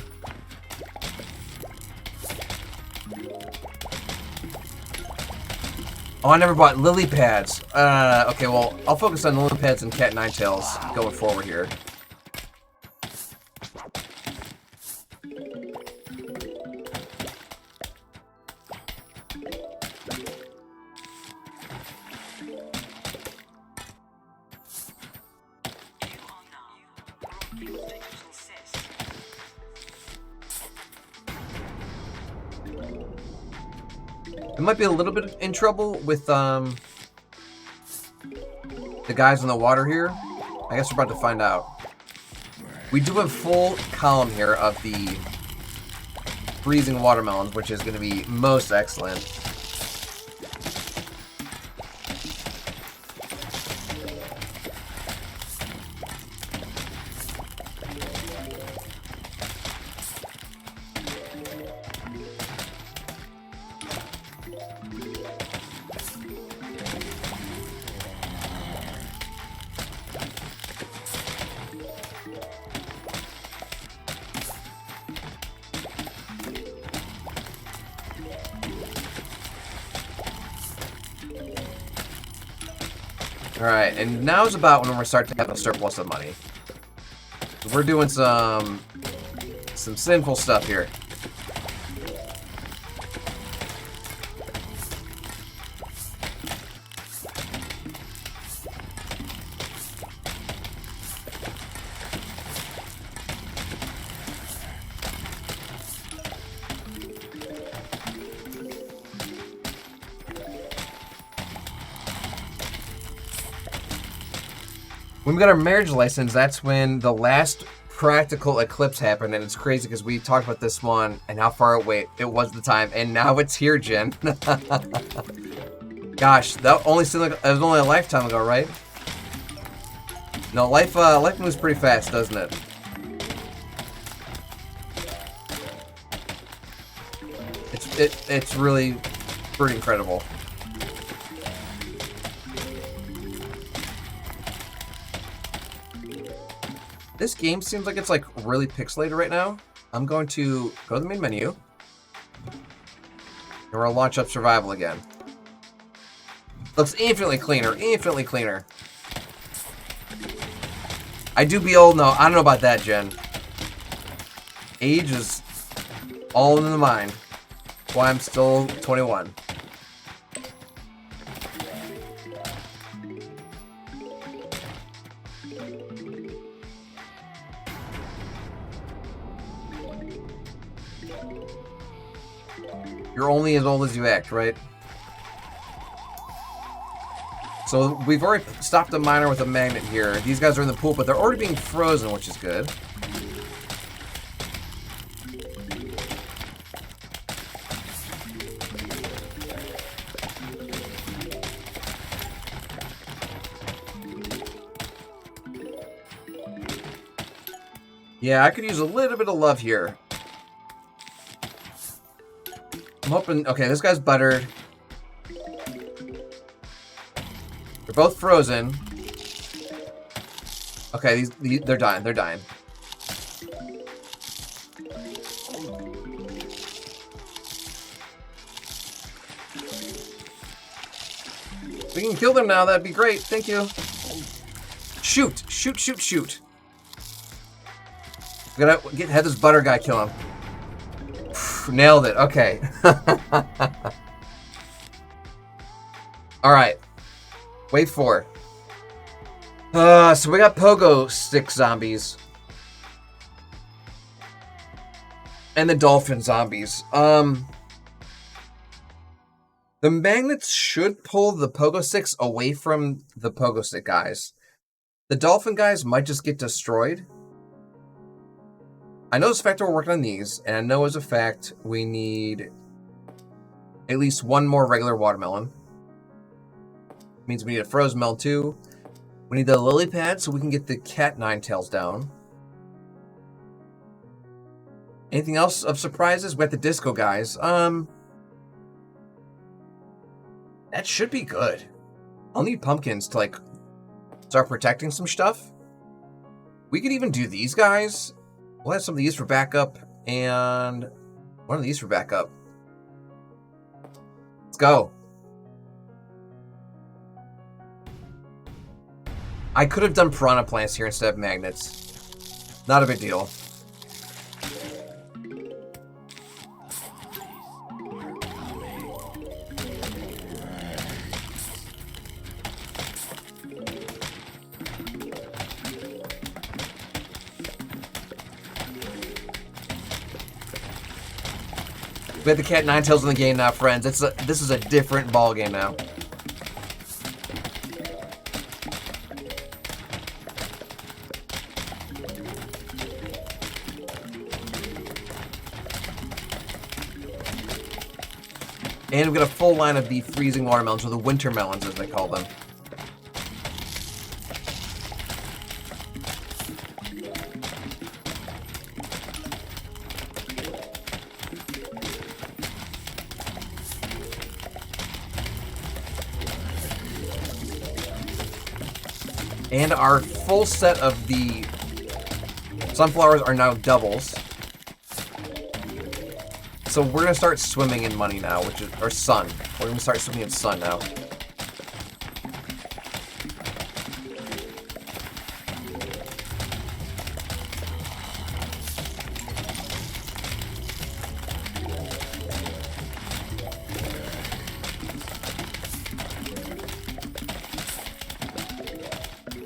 Oh, I never bought lily pads. Okay, well, I'll focus on lily pads and cat nine tails going forward here. I might be a little bit in trouble with the guys in the water here. I guess we're about to find out. We do have a full column here of the freezing watermelons, which is going to be most excellent. Alright, and now is about when we're starting to have a surplus of money. We're doing some sinful stuff here. When we got our marriage license, that's when the last practical eclipse happened, and it's crazy because we talked about this one and how far away it was at the time, and now it's here, Jen. Gosh, that only seemed like it was only a lifetime ago, right? No, life moves pretty fast, doesn't it? It's really pretty incredible. This game seems like it's like really pixelated right now. I'm going to go to the main menu. And we're gonna launch up survival again. Looks infinitely cleaner, infinitely cleaner. I do be old. No, I don't know about that, Jen. Age is all in the mind. Why I'm still 21. You're only as old as you act, right? So we've already stopped a miner with a magnet here. These guys are in the pool, but they're already being frozen, which is good. Yeah, I could use a little bit of love here. I'm hoping... Okay, this guy's buttered. They're both frozen. Okay, they're dying. They're dying. If we can kill them now, that'd be great. Thank you. Shoot! Shoot, shoot, shoot. We gotta have this butter guy kill him. Nailed it. Okay. Alright. Wave 4. So we got pogo stick zombies. And the dolphin zombies. The magnets should pull the pogo sticks away from the pogo stick guys. The dolphin guys might just get destroyed. I know as a fact we're working on these, and I know as a fact we need at least one more regular watermelon. Means we need a frozen melon too. We need the lily pad so we can get the cat nine tails down. Anything else of surprises? We got the disco guys. That should be good. I'll need pumpkins to like start protecting some stuff. We could even do these guys. We'll have some of these for backup and one of these for backup. Let's go. I could have done piranha plants here instead of magnets. Not a big deal. We have the cat nine tails in the game now, friends. This is a different ball game now. And we've got a full line of the freezing watermelons, or the winter melons as they call them. And our full set of the sunflowers are now doubles. So we're gonna start swimming in money now, which is, or sun. We're gonna start swimming in sun now.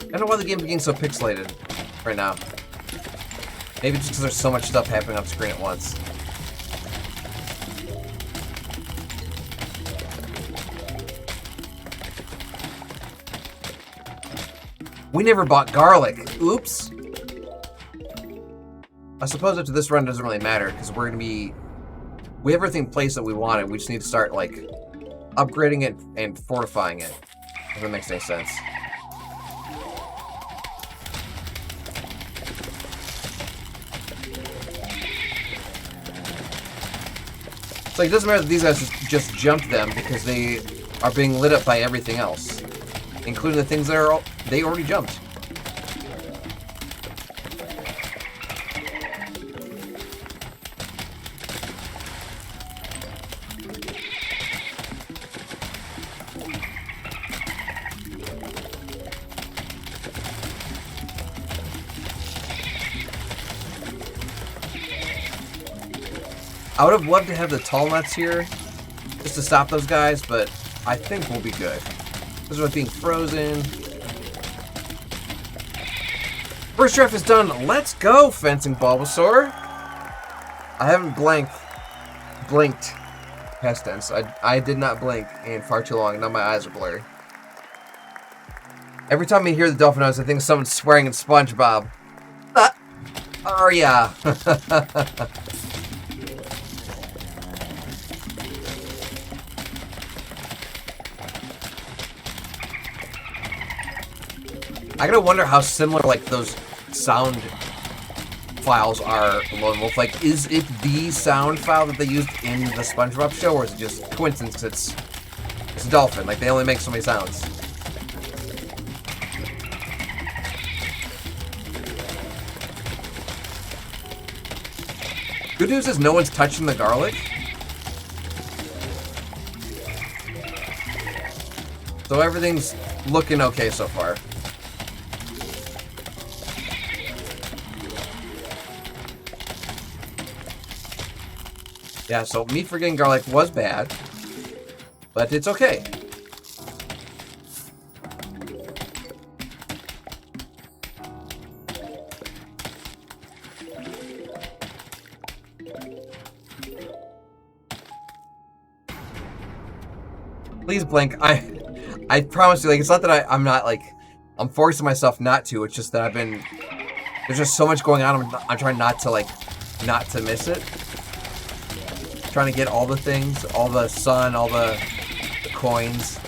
I don't know why the game's getting so pixelated right now. Maybe just because there's so much stuff happening on screen at once. We never bought garlic. Oops. I suppose after this run it doesn't really matter because we're gonna be... We have everything in place that we wanted. We just need to start, like, upgrading it and fortifying it. If that makes any sense. It's like, it doesn't matter that these guys just jumped them because they are being lit up by everything else. Including the things that are they already jumped. I would have loved to have the tall nuts here just to stop those guys, but I think we'll be good. This is being frozen. First draft is done. Let's go, Fencing Bulbasaur. I haven't blinked. Past tense. I did not blink in far too long. Now my eyes are blurry. Every time I hear the dolphin noise, I think someone's swearing in SpongeBob. Oh yeah. I gotta wonder how similar like those sound files are, Lone Wolf. Like, is it the sound file that they used in the SpongeBob show, or is it just coincidence it's a dolphin? Like, they only make so many sounds. Good news is no one's touching the garlic. So everything's looking okay so far. Yeah, so me forgetting garlic was bad, but it's okay. Please blink. I promise you, like, it's not that I'm not, like, I'm forcing myself not to. It's just that there's just so much going on. I'm trying not to miss it. Trying to get all the things, all the sun, all the coins.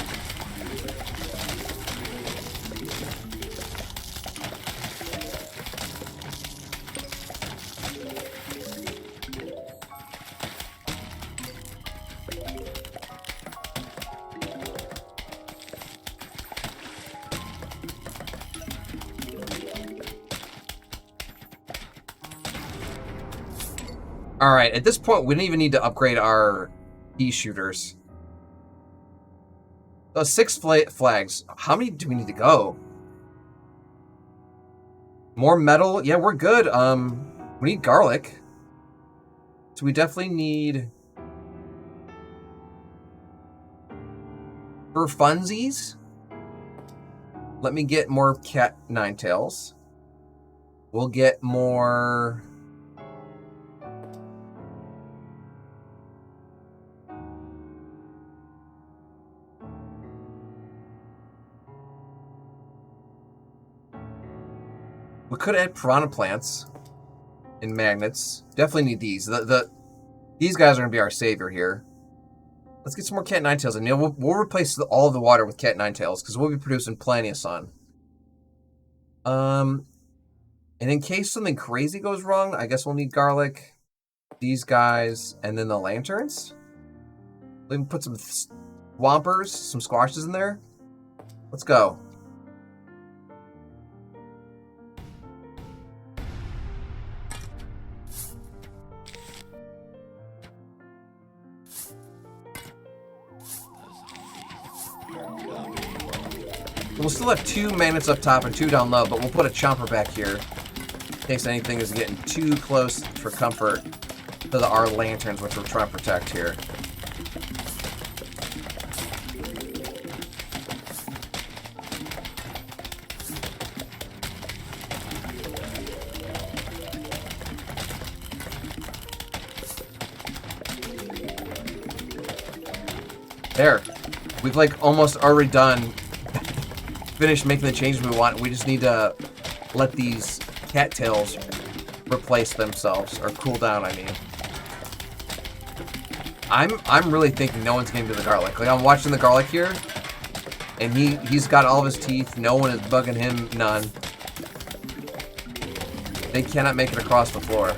Alright, at this point, we don't even need to upgrade our pea shooters. So 6 flags. How many do we need to go? More metal? Yeah, we're good. We need garlic. So we definitely need... For funsies, let me get more cat ninetails. We'll get more... We could add piranha plants and magnets. Definitely need these. These guys are going to be our savior here. Let's get some more cat ninetails. And we'll replace all of the water with cat ninetails because we'll be producing plenty of sun. And in case something crazy goes wrong, I guess we'll need garlic, these guys, and then the lanterns. We can put some swampers, some squashes in there. Let's go. We'll still have 2 magnets up top and 2 down low, but we'll put a chomper back here in case anything is getting too close for comfort to our lanterns, which we're trying to protect here. There. We've like almost already finished making the changes we want. We just need to let these cattails replace themselves, or cool down, I mean. I'm really thinking no one's getting to the garlic. Like, I'm watching the garlic here, and he's got all of his teeth. No one is bugging him, none. They cannot make it across the floor.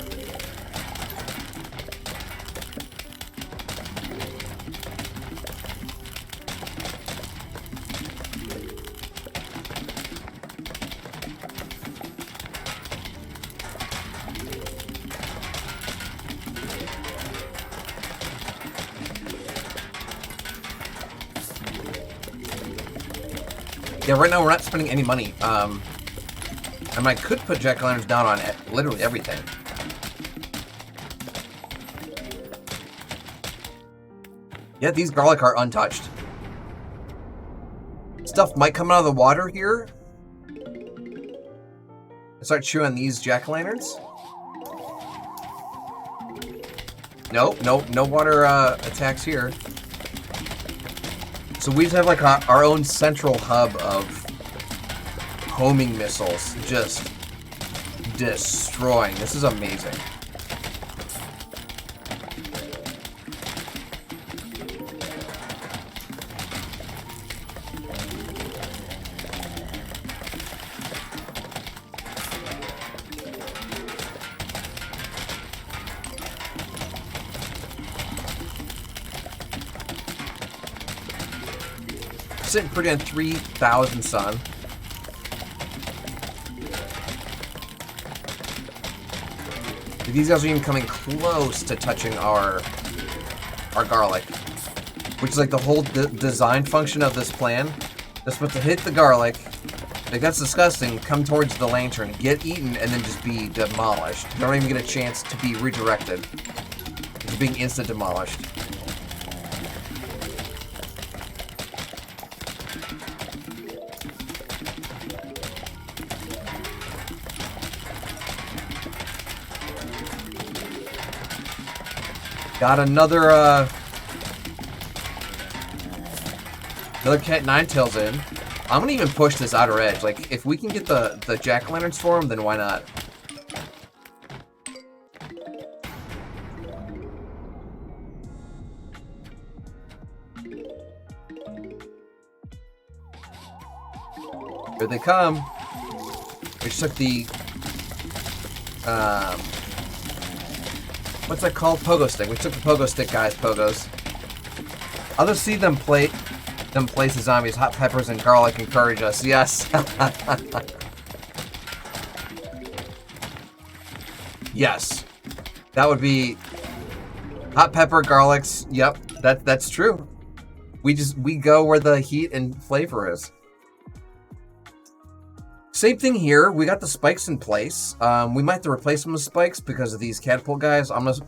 Yeah, right now we're not spending any money. And I could put jack-o'-lanterns down on literally everything. Yeah, these garlic are untouched. Stuff might come out of the water here. Start chewing on these jack-o'-lanterns. Nope, no water attacks here. So we just have like our own central hub of homing missiles, just destroying. This is amazing. Sitting pretty on 3,000 sun. These guys are even coming close to touching our garlic, which is like the whole design function of this plan. They're supposed to hit the garlic. Like, that's disgusting. Come towards the lantern, get eaten, and then just be demolished. They don't even get a chance to be redirected. It's being instant demolished. Got another Cat Ninetails in. I'm gonna even push this outer edge. Like, if we can get the jack-o'-lanterns for him, then why not? Here they come. We just took the what's that called? Pogo stick. We took the pogo stick, guys. Pogos. I'll just see them place the zombies. Hot peppers and garlic encourage us. Yes. Yes. That would be hot pepper, garlics. Yep, that's true. We go where the heat and flavor is. Same thing here. We got the spikes in place. We might have to replace them with spikes because of these catapult guys. I'm gonna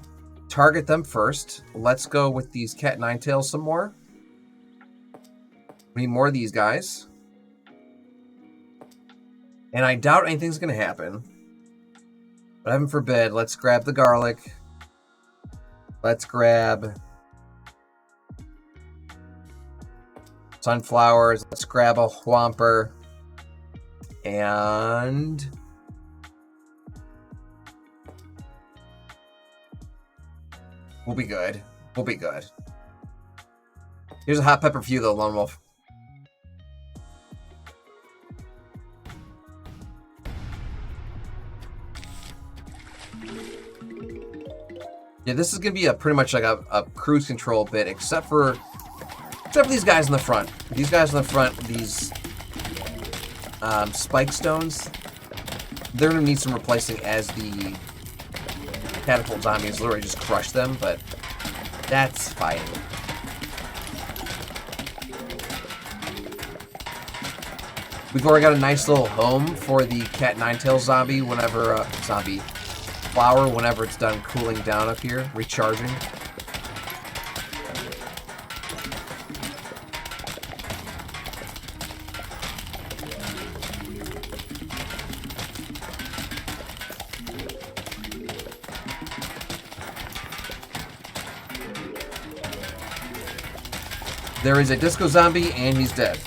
target them first. Let's go with these Cat Ninetails some more. We need more of these guys. And I doubt anything's gonna happen. But heaven forbid, let's grab the garlic. Let's grab sunflowers. Let's grab a whomper. And we'll be good. We'll be good. Here's a hot pepper for you, though, Lone Wolf. Yeah, this is gonna be pretty much like a cruise control bit, except for these guys in the front. These guys in the front, these spike stones, they're gonna need some replacing as the catapult zombies literally just crush them, but that's fine. We've already got a nice little home for the Cat Ninetails zombie whenever zombie flower whenever it's done cooling down up here, recharging. There is a disco zombie, and he's dead.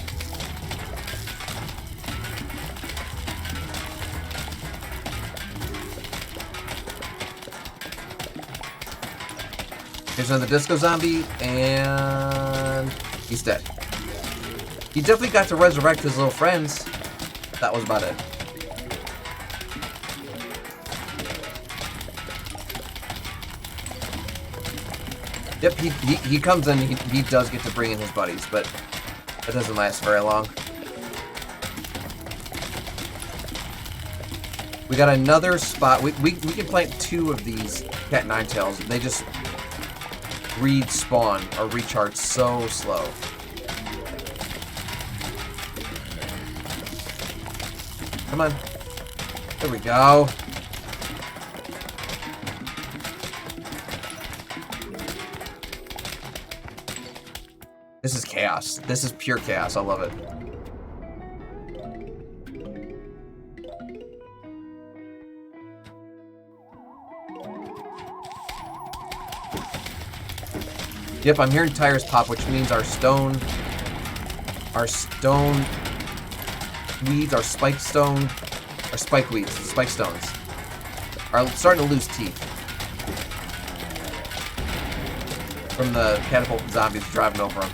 Here's another disco zombie, and he's dead. He definitely got to resurrect his little friends. That was about it. Yep, he comes in, he does get to bring in his buddies, but that doesn't last very long. We got another spot. We can plant 2 of these Cat Ninetails. They just respawn or recharge so slow. Come on. There we go. This is chaos. This is pure chaos. I love it. Yep, I'm hearing tires pop, which means our stone weeds, our spike weeds, spike stones, are starting to lose teeth from the catapult zombies driving over them.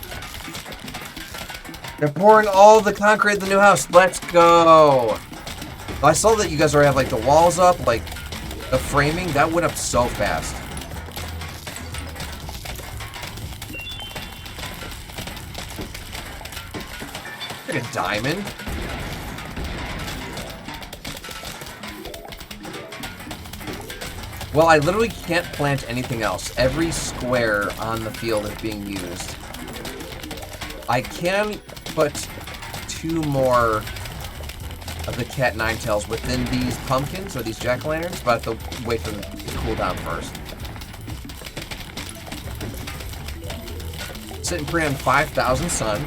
They're pouring all the concrete in the new house. Let's go. I saw that you guys already have like the walls up, like the framing. That went up so fast. Like a diamond. Well, I literally can't plant anything else. Every square on the field is being used. I can put 2 more of the cat nine tails within these pumpkins or these jack-o'-lanterns, but I have to wait for them to cool down first. Sitting pretty on 5,000 sun.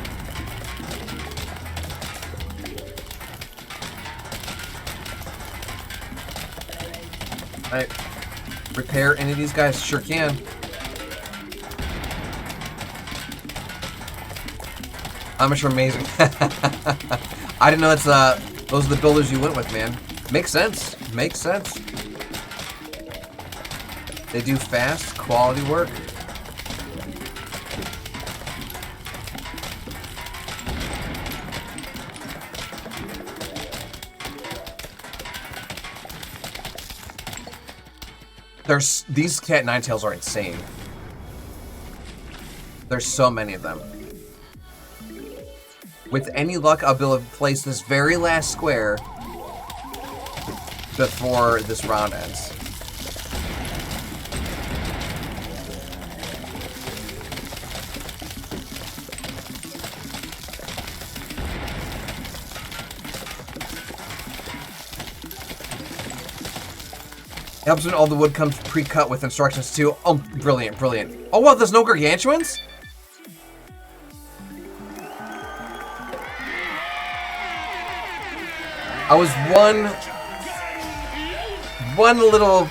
Alright. Repair any of these guys? Sure can. Amateur amazing. I didn't know that's those are the builders you went with, man. Makes sense. Makes sense. They do fast, quality work. These cat nine tails are insane. There's so many of them. With any luck, I'll be able to place this very last square before this round ends. Helps when all the wood comes pre-cut with instructions too. Oh, brilliant, brilliant. Oh, wow, there's no gargantuans? I was one little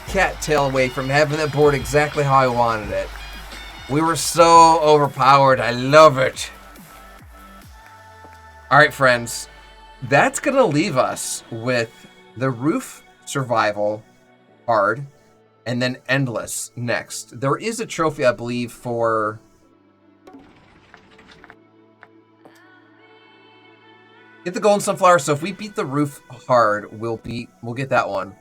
cattail away from having that board exactly how I wanted it. We were so overpowered. I love it. All right, friends. That's going to leave us with the roof survival hard and then endless next. There is a trophy, I believe, for get the golden sunflower. So if we beat the roof hard, we'll get that one.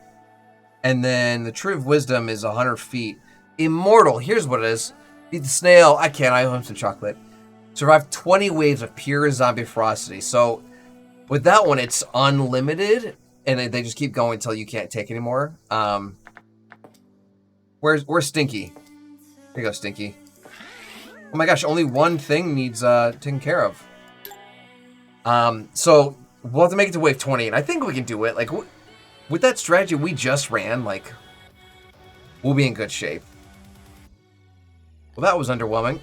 And then the tree of wisdom is 100 feet. Immortal, here's what it is. Beat the snail. I owe him some chocolate. Survive 20 waves of pure zombie ferocity. So with that one, it's unlimited. And they just keep going until you can't take anymore. Where's Stinky? Here you go, Stinky. Oh my gosh, only one thing needs taken care of. So we'll have to make it to wave 20, and I think we can do it. Like with that strategy we just ran, like we'll be in good shape. Well, that was underwhelming.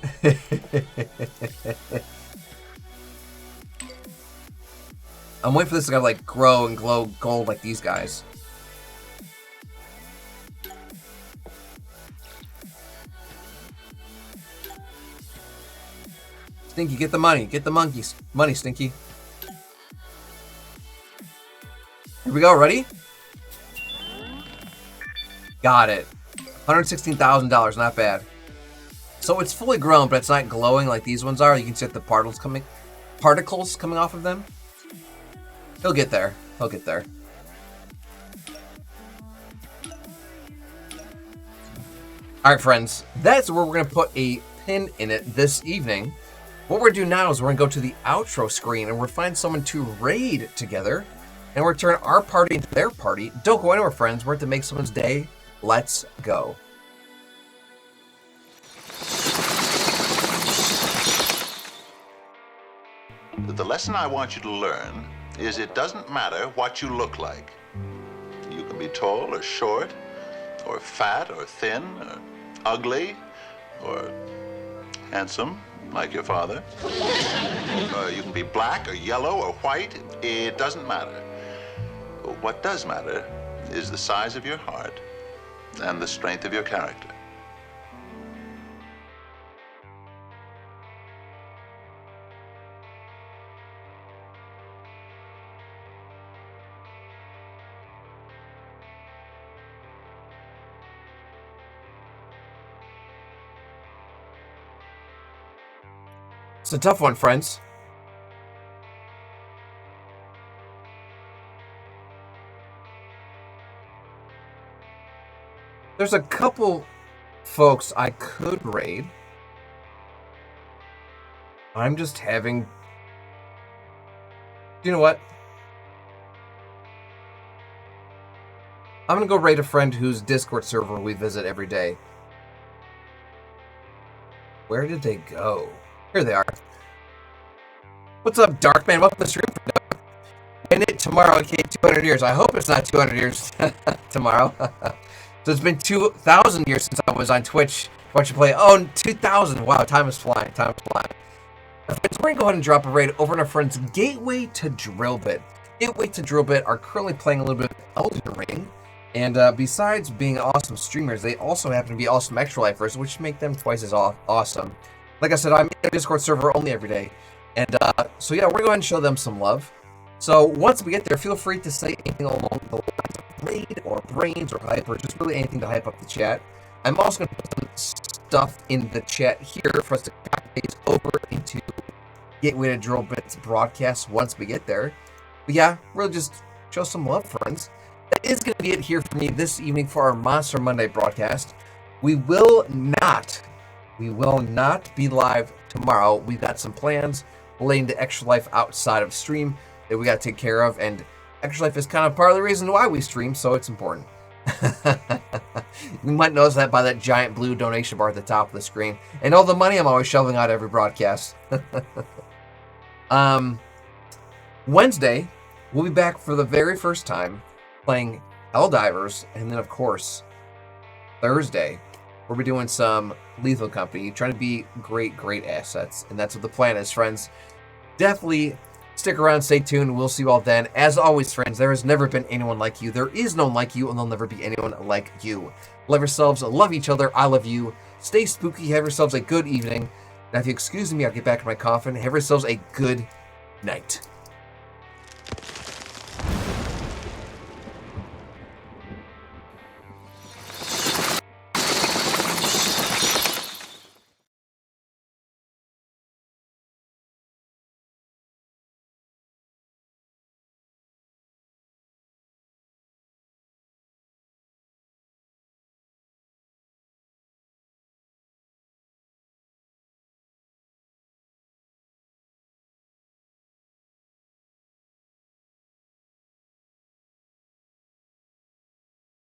I'm waiting for this to kind of like grow and glow gold like these guys. Stinky, get the money. Get the monkeys. Money, Stinky. Here we go. Ready? Got it. $116,000. Not bad. So it's fully grown, but it's not glowing like these ones are. You can see the particles coming off of them. He'll get there. He'll get there. Alright, friends. That's where we're going to put a pin in it this evening. What we're going to do now is we're going to go to the outro screen and we'll find someone to raid together. And we'll turn our party into their party. Don't go anywhere, friends. We're going to make someone's day. Let's go. The lesson I want you to learn is it doesn't matter what you look like. You can be tall or short, or fat or thin, or ugly, or handsome, like your father. You can be black or yellow or white. It doesn't matter. What does matter is the size of your heart and the strength of your character. It's a tough one, friends. There's a couple folks I could raid. I'm just having... You know what? I'm gonna go raid a friend whose Discord server we visit every day. Where did they go? Here they are. What's up, Darkman? Welcome to the stream. And it tomorrow, okay, 200 years. I hope it's not 200 years tomorrow. So it's been 2,000 years since I was on Twitch watching play. Oh, 2,000. Wow, time is flying. Time is flying. Friends, we're going to go ahead and drop a raid over on our friends Gateway to Drillbit. Gateway to Drillbit are currently playing a little bit of Elden Ring. And besides being awesome streamers, they also happen to be awesome extra lifers, which make them twice as awesome. Like I said, I'm in a Discord server only every day. And so yeah, we're going to go ahead and show them some love. So once we get there, feel free to say anything along the lines of raid or brains or hype or just really anything to hype up the chat. I'm also going to put some stuff in the chat here for us to copy paste over into Gateway to Drillbit's broadcast once we get there. But yeah, really just show some love, friends. That is going to be it here for me this evening for our Monster Monday broadcast. We will not be live tomorrow. We've got some plans relating to Extra Life outside of stream that we got to take care of, and Extra Life is kind of part of the reason why we stream, so it's important. You might notice that by that giant blue donation bar at the top of the screen, and all the money I'm always shelving out every broadcast. Wednesday, we'll be back for the very first time playing Helldivers, and then of course, Thursday, we'll be doing some Lethal Company, trying to be great assets, and that's what the plan is, friends. Definitely stick around, stay tuned, we'll see you all then. As always, friends, there has never been anyone like you, there is no one like you, and there'll never be anyone like you. Love yourselves, love each other, I love you, stay spooky, have yourselves a good evening, and if you excuse me, I'll get back in my coffin, have yourselves a good night.